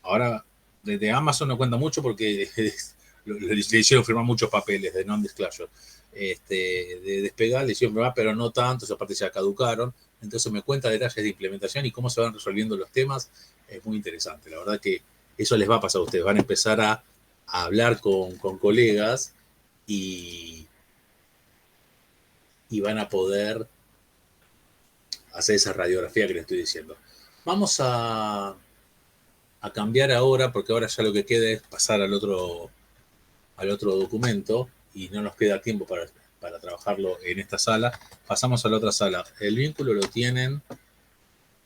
ahora desde Amazon no cuenta mucho porque le hicieron firmar muchos papeles de non-disclosure. De Despegar le hicieron firmar, pero no tanto, esa parte ya caducaron. Entonces me cuenta detalles de implementación y cómo se van resolviendo los temas. Es muy interesante. La verdad que eso les va a pasar a ustedes. Van a empezar a hablar con colegas y van a poder hacer esa radiografía que les estoy diciendo. Vamos a cambiar ahora, porque ahora ya lo que queda es pasar al otro documento y no nos queda tiempo para trabajarlo en esta sala. Pasamos a la otra sala. El vínculo lo tienen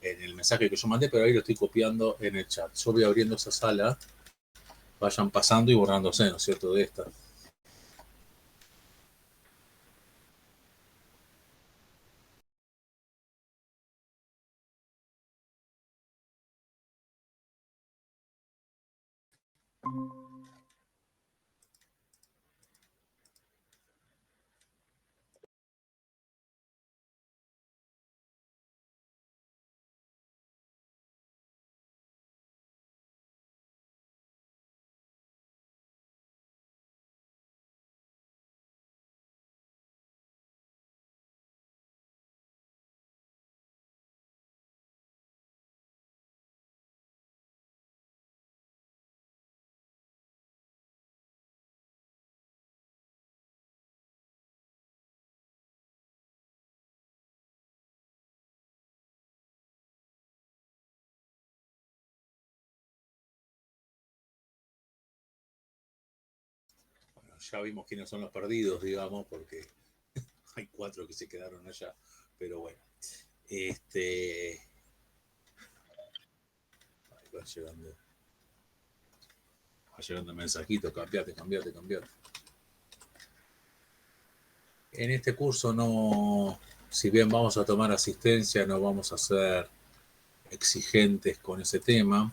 en el mensaje que yo mandé, pero ahí lo estoy copiando en el chat. Yo voy abriendo esa sala, vayan pasando y borrándose, ¿no es cierto?, de esta. Bueno, ya vimos quiénes son los perdidos, digamos, porque hay 4 que se quedaron allá, pero bueno. Ahí va llegando el mensajito, cambiate. En este curso no, si bien vamos a tomar asistencia, no vamos a ser exigentes con ese tema,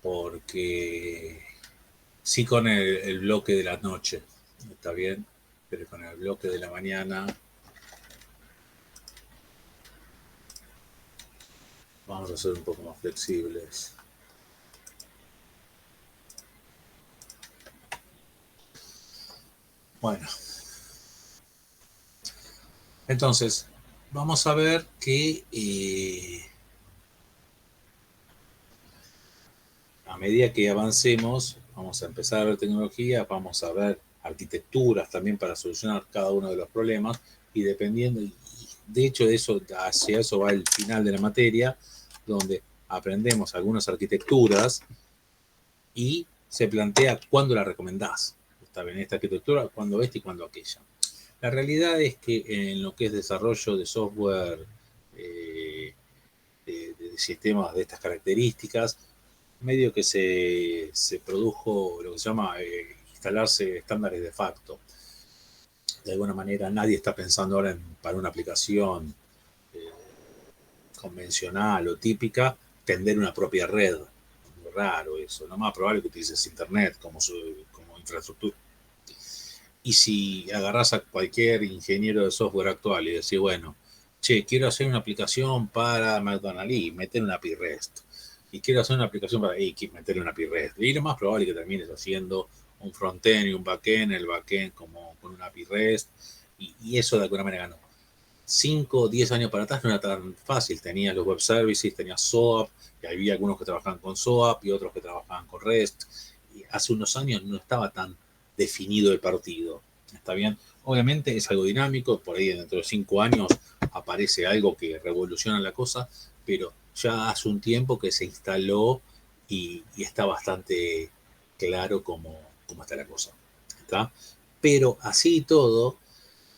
porque sí con el bloque de la noche, está bien, pero con el bloque de la mañana vamos a ser un poco más flexibles. Bueno, entonces vamos a ver que a medida que avancemos, vamos a empezar a ver tecnología, vamos a ver arquitecturas también para solucionar cada uno de los problemas y dependiendo, y de hecho hacia eso va el final de la materia, donde aprendemos algunas arquitecturas y se plantea cuándo la recomendás. Está bien, esta arquitectura, cuándo esta y cuándo aquella. La realidad es que en lo que es desarrollo de software de sistemas de estas características, medio que se produjo lo que se llama instalarse estándares de facto. De alguna manera nadie está pensando ahora para una aplicación convencional o típica, tender una propia red. Es muy raro eso. Lo más probable es que utilices Internet como infraestructura. Y si agarras a cualquier ingeniero de software actual y decís, bueno, che, quiero hacer una aplicación para McDonald's y meter una API REST. Y quiero hacer una aplicación para meter una API REST. Y lo más probable es que termines haciendo un frontend y un backend, el backend como con una API REST. Y eso de alguna manera no. 5 o 10 años para atrás no era tan fácil. Tenías los web services, tenías SOAP, y había algunos que trabajaban con SOAP y otros que trabajaban con REST. Y hace unos años no estaba tan definido el partido. ¿Está bien? Obviamente es algo dinámico, por ahí dentro de 5 años aparece algo que revoluciona la cosa, pero ya hace un tiempo que se instaló y está bastante claro cómo está la cosa. ¿Está? Pero así y todo,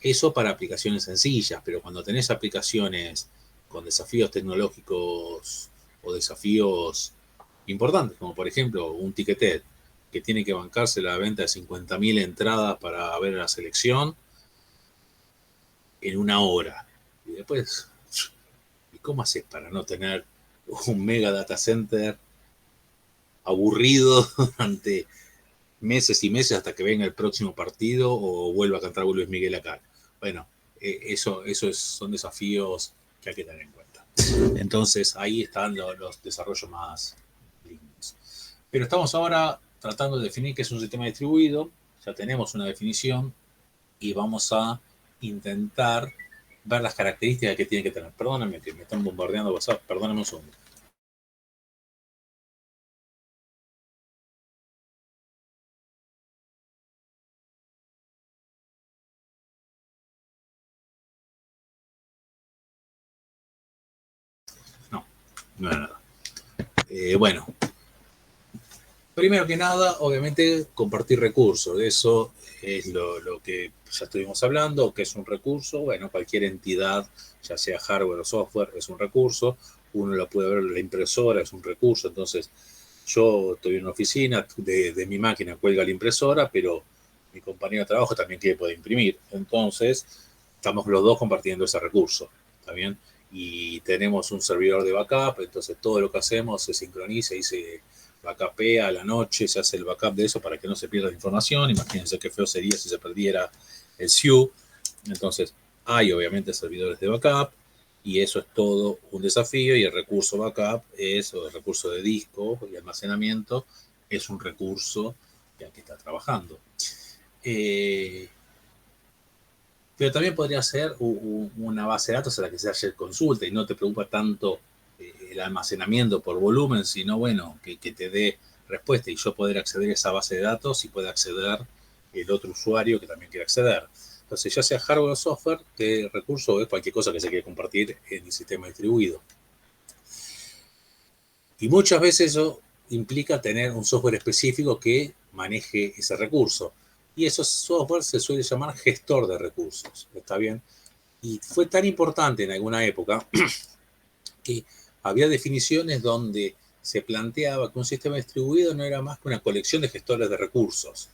eso para aplicaciones sencillas, pero cuando tenés aplicaciones con desafíos tecnológicos o desafíos importantes, como por ejemplo un Ticketed, que tiene que bancarse la venta de 50.000 entradas para ver la selección en una hora. Y después, ¿y cómo haces para no tener un mega data center aburrido durante meses y meses hasta que venga el próximo partido o vuelva a cantar Luis Miguel acá? Bueno, son desafíos que hay que tener en cuenta. Entonces, ahí están los desarrollos más lindos. Pero estamos ahora tratando de definir qué es un sistema distribuido. Ya tenemos una definición y vamos a intentar ver las características que tiene que tener. Perdónenme que me están bombardeando WhatsApp. Perdónenme un segundo. No era nada. Bueno, primero que nada, obviamente, compartir recursos. Eso es lo que ya estuvimos hablando, que es un recurso. Bueno, cualquier entidad, ya sea hardware o software, es un recurso. Uno lo puede ver, la impresora es un recurso. Entonces, yo estoy en una oficina, de mi máquina cuelga la impresora, pero mi compañero de trabajo también quiere poder imprimir. Entonces, estamos los dos compartiendo ese recurso. ¿Está bien? Y tenemos un servidor de backup, entonces todo lo que hacemos se sincroniza y se backupea a la noche, se hace el backup de eso para que no se pierda la información. Imagínense qué feo sería si se perdiera el SIU. Entonces, hay obviamente servidores de backup y eso es todo un desafío. Y el recurso backup o el recurso de disco y almacenamiento, es un recurso que hay que estar trabajando. Pero también podría ser una base de datos a la que se hace consulta y no te preocupa tanto el almacenamiento por volumen, sino, bueno, que te dé respuesta y yo poder acceder a esa base de datos y pueda acceder el otro usuario que también quiere acceder. Entonces, ya sea hardware o software, que recurso es cualquier cosa que se quiere compartir en el sistema distribuido. Y muchas veces eso implica tener un software específico que maneje ese recurso. Y esos software se suele llamar gestor de recursos. ¿Está bien? Y fue tan importante en alguna época que había definiciones donde se planteaba que un sistema distribuido no era más que una colección de gestores de recursos.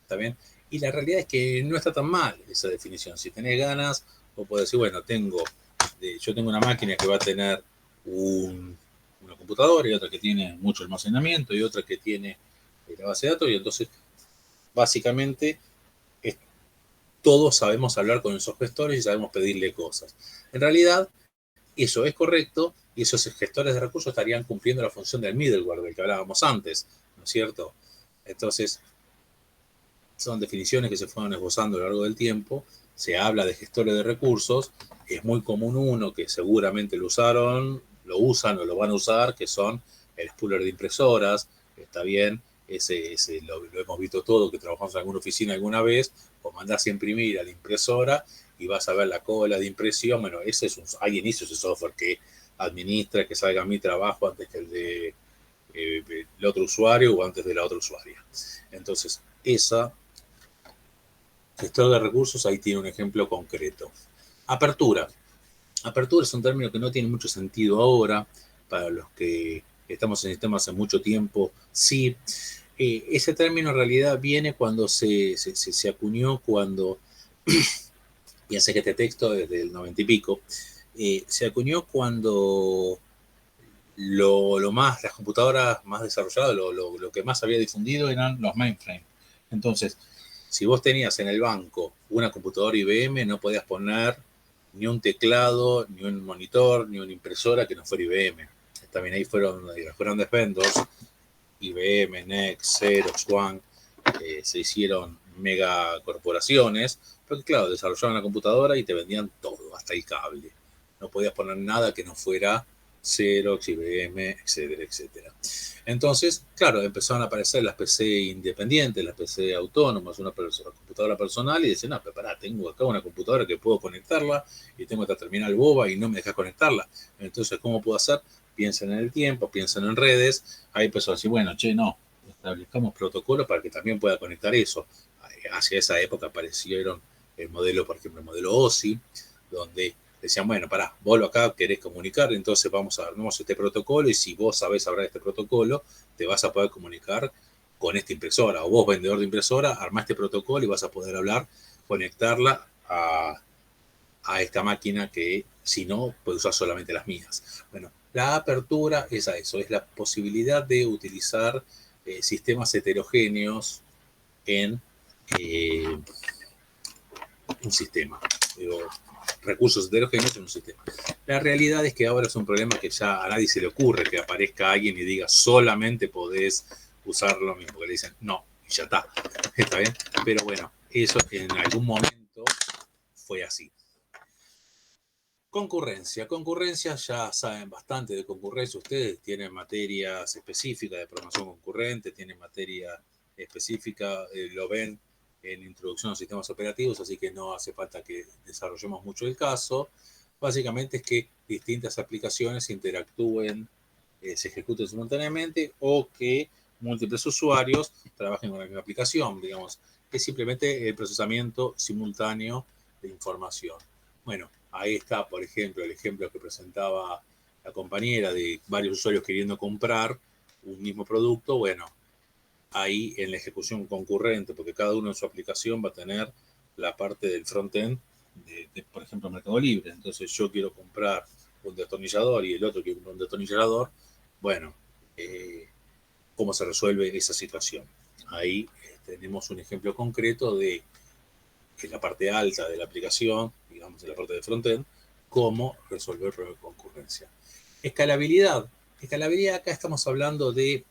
¿Está bien? Y la realidad es que no está tan mal esa definición. Si tenés ganas, vos podés decir, bueno, yo tengo una máquina que va a tener una computadora y otra que tiene mucho almacenamiento y otra que tiene la base de datos, y entonces básicamente todos sabemos hablar con esos gestores y sabemos pedirle cosas. En realidad, eso es correcto y esos gestores de recursos estarían cumpliendo la función del middleware del que hablábamos antes, ¿no es cierto? Entonces, son definiciones que se fueron esbozando a lo largo del tiempo. Se habla de gestores de recursos. Es muy común uno que seguramente lo usan o lo van a usar, que son el spooler de impresoras. Está bien, ese lo hemos visto todo, que trabajamos en alguna oficina alguna vez, o mandás a imprimir a la impresora y vas a ver la cola de impresión. Bueno, alguien hizo ese software que administra que salga mi trabajo antes que el de el otro usuario o antes de la otra usuaria. Entonces, esa gestor de recursos ahí tiene un ejemplo concreto. Apertura. Apertura es un término que no tiene mucho sentido ahora. Para los que estamos en sistemas hace mucho tiempo, sí. Ese término en realidad viene cuando se acuñó, cuando, piensa que este texto es del 90 y pico, se acuñó cuando las computadoras más desarrolladas, lo que más había difundido eran los mainframes. Entonces, si vos tenías en el banco una computadora IBM, no podías poner ni un teclado, ni un monitor, ni una impresora que no fuera IBM. También ahí fueron los grandes vendors, IBM, NEC, Xerox, One, se hicieron mega corporaciones, porque claro, desarrollaban la computadora y te vendían todo, hasta el cable. No podías poner nada que no fuera Xerox, IBM, etcétera, etcétera. Entonces, claro, empezaron a aparecer las PC independientes, las PC autónomas, una computadora personal, y decían, no, pero pará, tengo acá una computadora que puedo conectarla, y tengo esta terminal boba y no me dejas conectarla. Entonces, ¿cómo puedo hacer? Piensen en el tiempo, piensen en redes. Ahí empezó a decir, bueno, che, no, establezcamos protocolos para que también pueda conectar eso. Hacia esa época aparecieron el modelo, por ejemplo, el modelo OSI, donde decían, bueno, pará, vos acá querés comunicar, entonces vamos a armar este protocolo, y si vos sabés hablar este protocolo, te vas a poder comunicar con esta impresora, o vos, vendedor de impresora, armá este protocolo y vas a poder hablar, conectarla a esta máquina que, si no, puede usar solamente las mías. Bueno, la apertura es a eso, es la posibilidad de utilizar sistemas heterogéneos en un sistema. Digo, recursos heterogéneos en un sistema. La realidad es que ahora es un problema que ya a nadie se le ocurre que aparezca alguien y diga solamente podés usar lo mismo, porque le dicen no, y ya está. ¿Está bien? Pero bueno, eso en algún momento fue así. Concurrencia, ya saben bastante de concurrencia. Ustedes tienen materias específicas de programación concurrente, tienen materia específica, lo ven en introducción a sistemas operativos, así que no hace falta que desarrollemos mucho el caso. Básicamente es que distintas aplicaciones interactúen, se ejecuten simultáneamente, o que múltiples usuarios trabajen con la misma aplicación, digamos, que es simplemente el procesamiento simultáneo de información. Bueno, ahí está, por ejemplo, el ejemplo que presentaba la compañera de varios usuarios queriendo comprar un mismo producto. Bueno, ahí en la ejecución concurrente, porque cada uno en su aplicación va a tener la parte del frontend de, por ejemplo, Mercado Libre. Entonces yo quiero comprar un destornillador y el otro quiere comprar un destornillador. Bueno, ¿cómo se resuelve esa situación? Ahí tenemos un ejemplo concreto de en la parte alta de la aplicación, digamos en la parte de frontend, cómo resolver el problema de concurrencia. Escalabilidad. Escalabilidad, acá estamos hablando de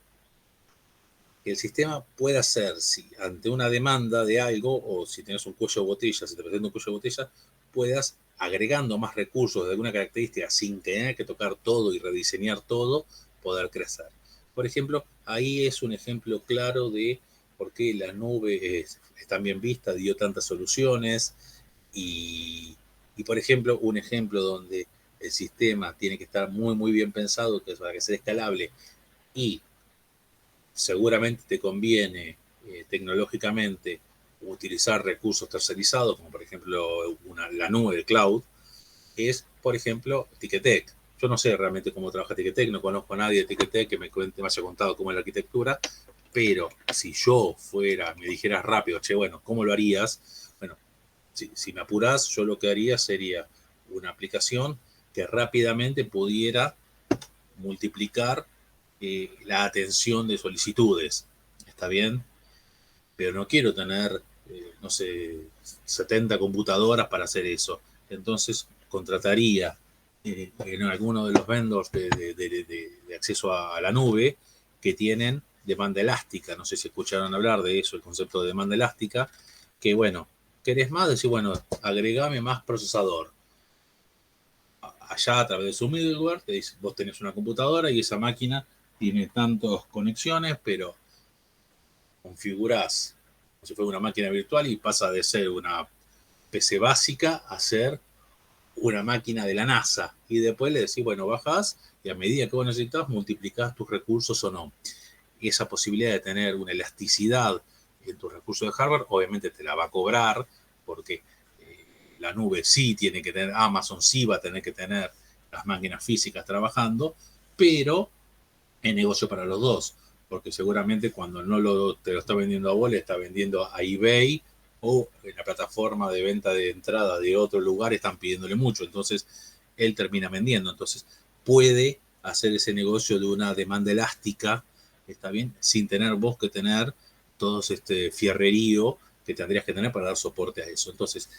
que el sistema pueda ser, si ante una demanda de algo, o si tienes un cuello de botella, si te presenta un cuello de botella, puedas, agregando más recursos de alguna característica sin tener que tocar todo y rediseñar todo, poder crecer. Por ejemplo, ahí es un ejemplo claro de por qué la nube es tan bien vista, dio tantas soluciones, y por ejemplo, un ejemplo donde el sistema tiene que estar muy, muy bien pensado, que es para que sea escalable, y seguramente te conviene tecnológicamente utilizar recursos tercerizados, como por ejemplo la nube, el cloud, es, por ejemplo, Ticketek. Yo no sé realmente cómo trabaja Ticketek, no conozco a nadie de Ticketek que me haya contado cómo es la arquitectura, pero si yo me dijeras rápido, che, bueno, ¿cómo lo harías? Bueno, si me apurás, yo lo que haría sería una aplicación que rápidamente pudiera multiplicar la atención de solicitudes. ¿Está bien? Pero no quiero tener, no sé, 70 computadoras para hacer eso. Entonces contrataría en alguno de los vendors de acceso a la nube que tienen demanda elástica. No sé si escucharon hablar de eso, el concepto de demanda elástica, que bueno, ¿querés más? Decir, bueno, agregame más procesador. Allá a través de su middleware te dice, vos tenés una computadora y esa máquina tiene tantas conexiones, pero configurás como si fuera una máquina virtual y pasa de ser una PC básica a ser una máquina de la NASA. Y después le decís, bueno, bajás y a medida que vos necesitas, multiplicás tus recursos o no. Y esa posibilidad de tener una elasticidad en tus recursos de hardware, obviamente te la va a cobrar, porque la nube sí tiene que tener, Amazon sí va a tener que tener las máquinas físicas trabajando, pero es negocio para los dos, porque seguramente cuando no te lo está vendiendo a vos, le está vendiendo a eBay o en la plataforma de venta de entrada de otro lugar están pidiéndole mucho, entonces él termina vendiendo, entonces puede hacer ese negocio de una demanda elástica, está bien, sin tener vos que tener todo este fierrerío que tendrías que tener para dar soporte a eso. Entonces,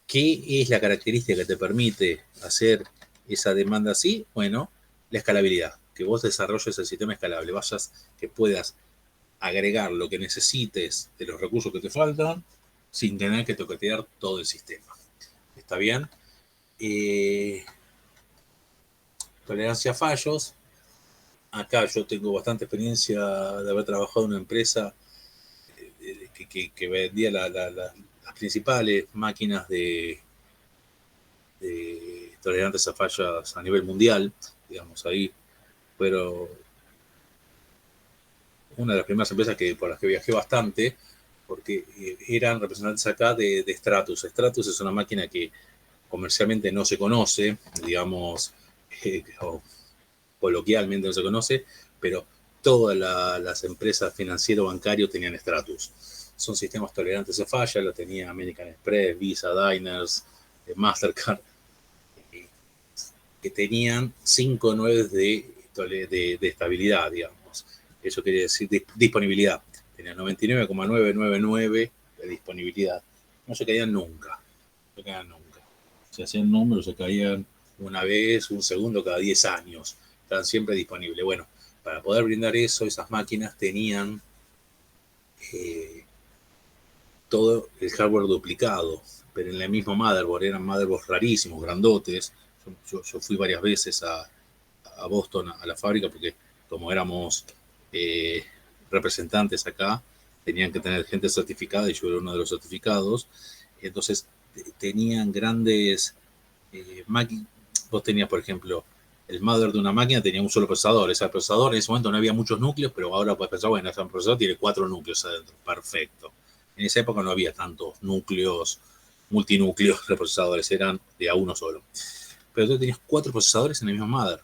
¿qué es la característica que te permite hacer esa demanda así? Bueno, la escalabilidad, que vos desarrolles el sistema escalable, que puedas agregar lo que necesites de los recursos que te faltan sin tener que toquetear todo el sistema. ¿Está bien? Tolerancia a fallos. Acá yo tengo bastante experiencia de haber trabajado en una empresa que vendía las principales máquinas de tolerantes a fallas a nivel mundial, digamos, ahí fueron una de las primeras empresas por las que viajé bastante, porque eran representantes acá de Stratus. Stratus es una máquina que comercialmente no se conoce, digamos, o coloquialmente no se conoce, pero todas las empresas financiero-bancario tenían Stratus. Son sistemas tolerantes a falla, lo tenía American Express, Visa, Diners, Mastercard, que tenían 5 9 de estabilidad, digamos. Eso quiere decir disponibilidad. Tenían 99,999 de disponibilidad. No se caían nunca. No se caían nunca. Se hacían números, se caían una vez, un segundo cada 10 años. Estaban siempre disponibles. Bueno, para poder brindar eso, esas máquinas tenían todo el hardware duplicado, pero en el mismo motherboard. Eran motherboards rarísimos, grandotes. Yo fui varias veces a Boston, a la fábrica, porque como éramos representantes acá, tenían que tener gente certificada y yo era uno de los certificados. Entonces tenían grandes máquinas. Vos tenías, por ejemplo, el mother de una máquina tenía un solo procesador. Ese procesador en ese momento no había muchos núcleos, pero ahora puedes pensar, bueno, ese procesador tiene 4 núcleos adentro. Perfecto. En esa época no había tantos núcleos, multinúcleos de procesadores, eran de a uno solo. Pero tú tenías 4 procesadores en el mismo mother.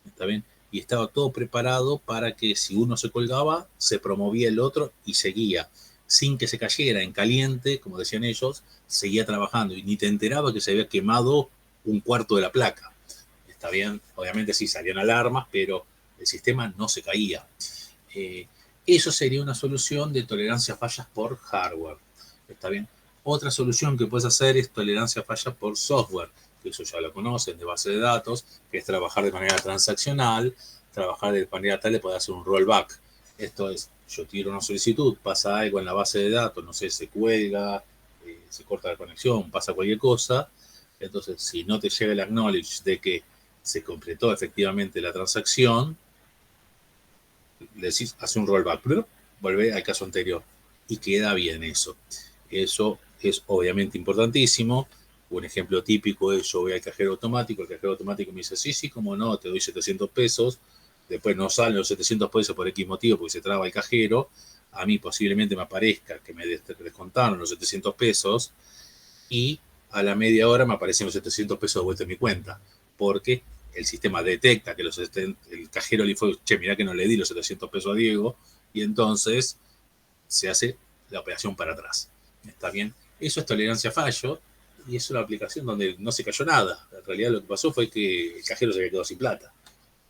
¿Está bien? Y estaba todo preparado para que si uno se colgaba, se promovía el otro y seguía. Sin que se cayera en caliente, como decían ellos, seguía trabajando y ni te enteraba que se había quemado un cuarto de la placa. ¿Está bien? Obviamente sí salían alarmas, pero el sistema no se caía. Eso sería una solución de tolerancia a fallas por hardware. ¿Está bien? Otra solución que puedes hacer es tolerancia a fallas por software, que eso ya lo conocen, de base de datos, que es trabajar de manera transaccional, trabajar de manera tal de poder hacer un rollback. Esto es, yo tiro una solicitud, pasa algo en la base de datos, no sé, se cuelga, se corta la conexión, pasa cualquier cosa. Entonces, si no te llega el acknowledge de que se completó efectivamente la transacción, le decís, hace un rollback, pero vuelve al caso anterior y queda bien eso. Eso es obviamente importantísimo. Un ejemplo típico es, yo voy al cajero automático, el cajero automático me dice, sí, como no, te doy 700 pesos, después no salen los 700 pesos por X motivo porque se traba el cajero, a mí posiblemente me aparezca que me descontaron los 700 pesos y a la media hora me aparecen los 700 pesos de vuelta en mi cuenta, porque el sistema detecta que el cajero le fue, che, mirá que no le di los 700 pesos a Diego, y entonces se hace la operación para atrás. ¿Está bien? Eso es tolerancia a fallo, y es una aplicación donde no se cayó nada. En realidad lo que pasó fue que el cajero se había quedado sin plata,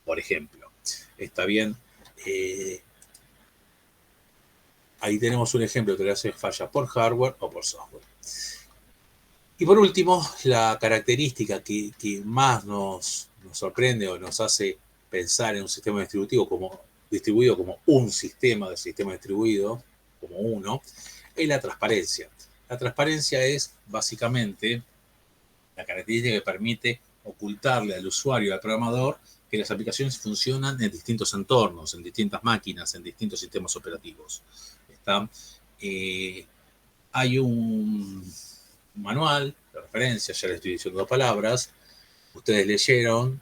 por ejemplo. ¿Está bien? Ahí tenemos un ejemplo de tolerancia a falla por hardware o por software. Y por último, la característica que más nos sorprende o nos hace pensar en un sistema distribuido como un sistema de sistema distribuido, como uno, es la transparencia. La transparencia es básicamente la característica que permite ocultarle al usuario y al programador que las aplicaciones funcionan en distintos entornos, en distintas máquinas, en distintos sistemas operativos. Hay un manual de referencia, ya les estoy diciendo 2 palabras, ustedes leyeron,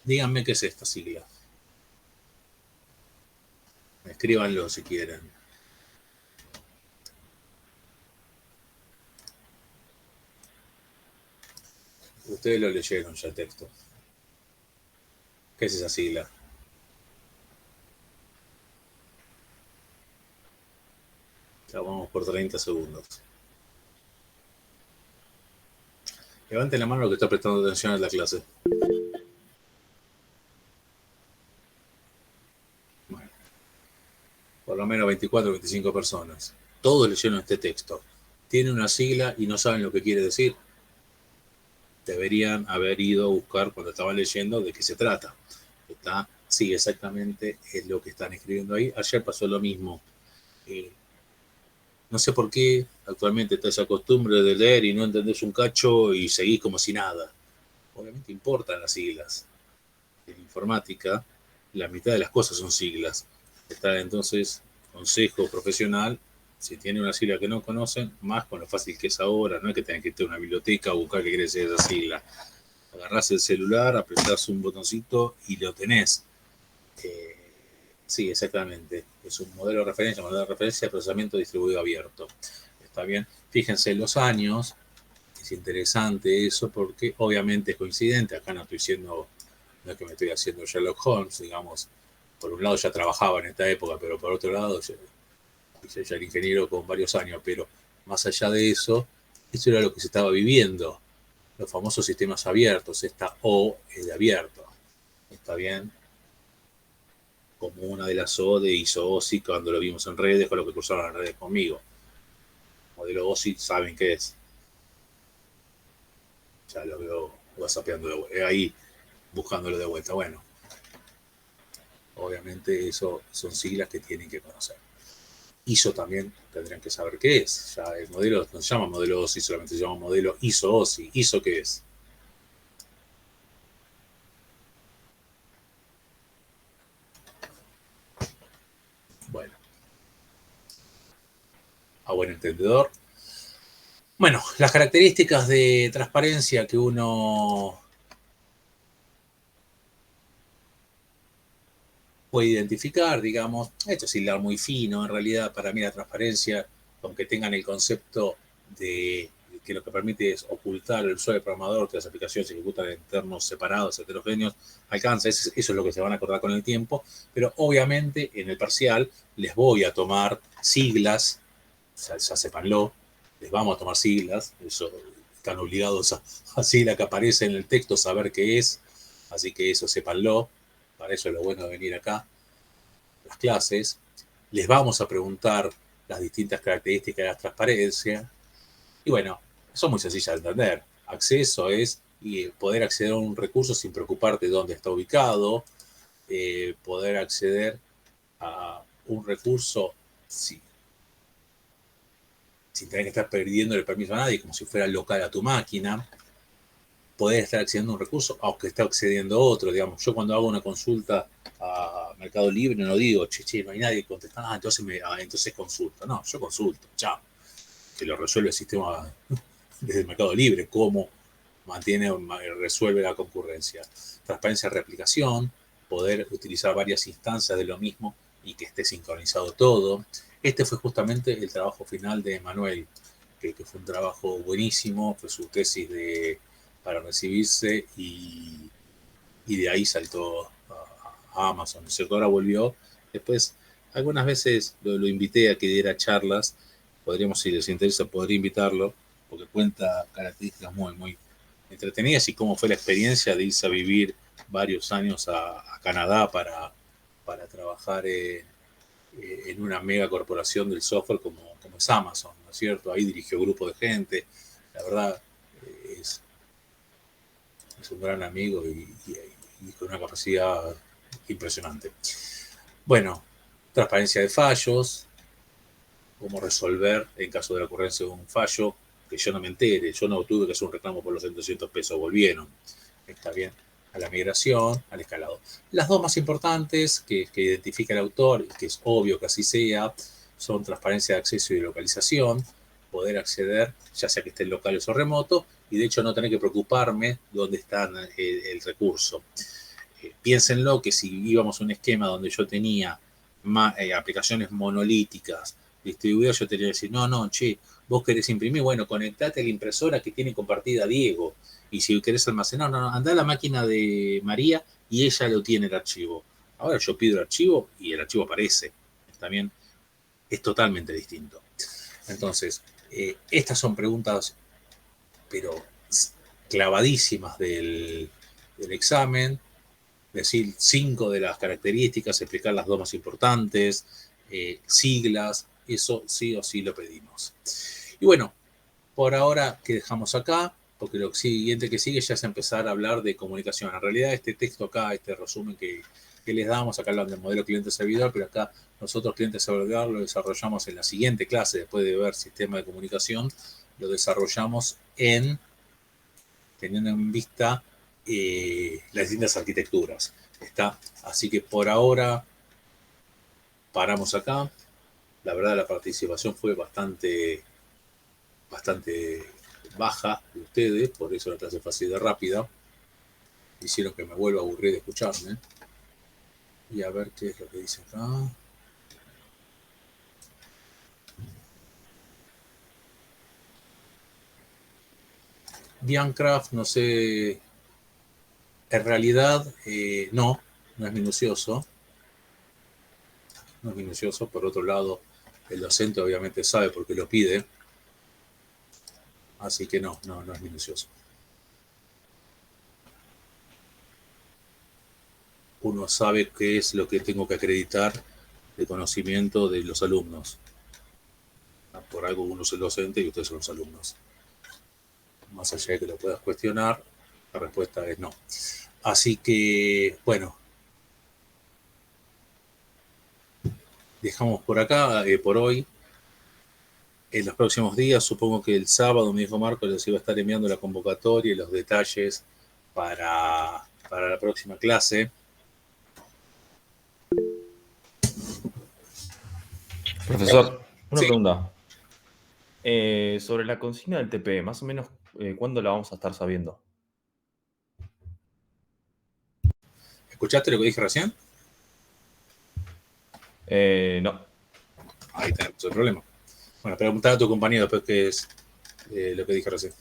díganme qué es esta sigla. Escríbanlo si quieren. Ustedes lo leyeron ya el texto. ¿Qué es esa sigla? Ya vamos por 30 segundos. Levanten la mano los que está prestando atención a la clase. Bueno, por lo menos 24 o 25 personas. Todos leyeron este texto. Tiene una sigla y no saben lo que quiere decir. Deberían haber ido a buscar cuando estaban leyendo de qué se trata. Sí, exactamente es lo que están escribiendo ahí. Ayer pasó lo mismo. No sé por qué actualmente está esa costumbre de leer y no entendés un cacho y seguís como si nada. Obviamente importan las siglas. En informática, la mitad de las cosas son siglas. Está entonces consejo profesional. Si tiene una sigla que no conocen, más con lo fácil que es ahora, no es que tengan que ir a una biblioteca o buscar qué quiere decir esa sigla. Agarrás el celular, apretás un botoncito y lo tenés. Sí, exactamente. Es un modelo de referencia de procesamiento distribuido abierto. Está bien. Fíjense en los años. Es interesante eso porque obviamente es coincidente. Acá no estoy siendo, no es que me estoy haciendo Sherlock Holmes, digamos. Por un lado ya trabajaba en esta época, pero por otro lado ya era ingeniero con varios años. Pero más allá de eso, eso era lo que se estaba viviendo. Los famosos sistemas abiertos. Esta O es de abierto. ¿Está bien? Como una de las O de ISO OSI cuando lo vimos en redes, con lo que cruzaron en redes conmigo. Modelo OSI, saben qué es. Ya lo veo whatsappeando ahí, buscándolo de vuelta. Bueno, obviamente eso son siglas que tienen que conocer. ISO también tendrían que saber qué es. Ya el modelo no se llama modelo OSI, solamente se llama modelo ISO OSI. ¿ISO qué es? Bueno, a buen entendedor. Bueno, las características de transparencia que uno puede identificar, digamos, esto es hilar muy fino, en realidad para mí la transparencia, aunque tengan el concepto de que lo que permite es ocultar el usuario programador, que las aplicaciones se ejecutan en entornos separados, heterogéneos, alcanza, eso es lo que se van a acordar con el tiempo, pero obviamente en el parcial les voy a tomar siglas, ya sépanlo, les vamos a tomar siglas, eso están obligados a sigla que aparece en el texto, saber qué es, así que eso sépanlo, para eso es lo bueno de venir acá, las clases, les vamos a preguntar las distintas características de la transparencia, y bueno, son muy sencillas de entender. Acceso es poder acceder a un recurso sin preocuparte de dónde está ubicado, poder acceder a un recurso sin tener que estar perdiendo el permiso a nadie, como si fuera local a tu máquina, poder estar accediendo a un recurso, aunque esté accediendo a otro, digamos. Yo cuando hago una consulta a Mercado Libre no digo, che, no hay nadie contestando, entonces consulto. No, yo consulto, chao. Que lo resuelve el sistema desde el Mercado Libre, cómo resuelve la concurrencia. Transparencia de replicación, poder utilizar varias instancias de lo mismo y que esté sincronizado todo. Este fue justamente el trabajo final de Manuel, que fue un trabajo buenísimo, fue su tesis para recibirse y de ahí saltó a Amazon. ¿No es cierto? Ahora volvió. Después, algunas veces lo invité a que diera charlas. Podríamos, si les interesa, podría invitarlo, porque cuenta características muy, muy entretenidas y cómo fue la experiencia de irse a vivir varios años a Canadá para trabajar en una mega corporación del software como es Amazon, ¿no es cierto? Ahí dirigió grupo de gente. La verdad, es un gran amigo y con una capacidad impresionante. Bueno, transparencia de fallos, cómo resolver en caso de la ocurrencia de un fallo, que yo no me entere, yo no tuve que hacer un reclamo por los 200 pesos, volvieron. Está bien. A la migración, al escalado. Las dos más importantes que identifica el autor, y que es obvio que así sea, son transparencia de acceso y de localización, poder acceder, ya sea que esté en locales o remoto, y de hecho no tener que preocuparme dónde está el recurso. Piénsenlo que si íbamos a un esquema donde yo tenía aplicaciones monolíticas distribuidas, yo tenía que decir, no, che, vos querés imprimir, bueno, conectate a la impresora que tiene compartida Diego, y si querés almacenar, no, andá a la máquina de María y ella lo tiene el archivo. Ahora yo pido el archivo y el archivo aparece. También es totalmente distinto. Entonces, estas son preguntas, pero clavadísimas del examen. Decir 5 de las características, explicar las 2 más importantes, siglas, eso sí o sí lo pedimos. Y bueno, por ahora que dejamos acá, porque lo siguiente que sigue ya es empezar a hablar de comunicación. En realidad este texto acá, este resumen que les damos, acá hablan del modelo cliente-servidor, pero acá nosotros cliente-servidor lo desarrollamos en la siguiente clase, después de ver sistema de comunicación, lo desarrollamos teniendo en vista las distintas arquitecturas. Así que por ahora paramos acá. La verdad la participación fue bastante baja de ustedes, por eso la clase fue así de rápida. Hicieron que me vuelva a aburrir de escucharme. Y a ver qué es lo que dice acá. Biancraft, no sé. En realidad, no es minucioso. No es minucioso. Por otro lado, el docente obviamente sabe por qué lo pide. Así que no es minucioso. Uno sabe qué es lo que tengo que acreditar de conocimiento de los alumnos. Por algo uno es el docente y ustedes son los alumnos. Más allá de que lo puedas cuestionar, la respuesta es no. Así que, bueno, dejamos por acá por hoy. En los próximos días, supongo que el sábado, me dijo Marco, les iba a estar enviando la convocatoria y los detalles para la próxima clase. Profesor, una Sí. pregunta. Sobre la consigna del TP, más o menos, ¿cuándo la vamos a estar sabiendo? ¿Escuchaste lo que dije recién? No. Ahí tenemos el problema. Bueno, preguntar a tu compañero después qué es lo que dije recién.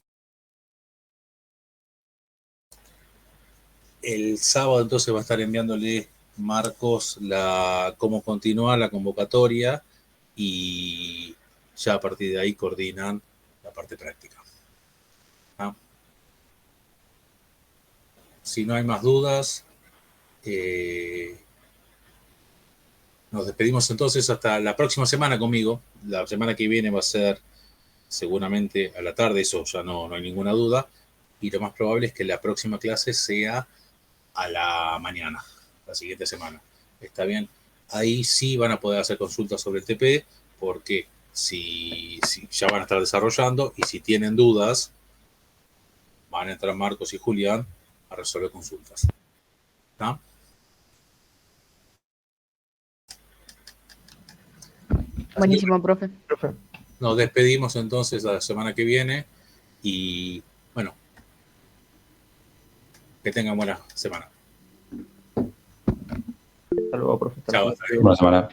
El sábado entonces va a estar enviándole Marcos cómo continúa la convocatoria y ya a partir de ahí coordinan la parte práctica. ¿Ah? Si no hay más dudas, nos despedimos entonces hasta la próxima semana conmigo. La semana que viene va a ser seguramente a la tarde, eso ya no hay ninguna duda. Y lo más probable es que la próxima clase sea a la mañana, la siguiente semana. ¿Está bien? Ahí sí van a poder hacer consultas sobre el TP, porque si ya van a estar desarrollando y si tienen dudas, van a entrar Marcos y Julián a resolver consultas. ¿Está? Buenísimo, profe. Nos despedimos entonces a la semana que viene y bueno, que tengan buena semana. Hasta luego, profe. Chao, hasta luego. Buena semana.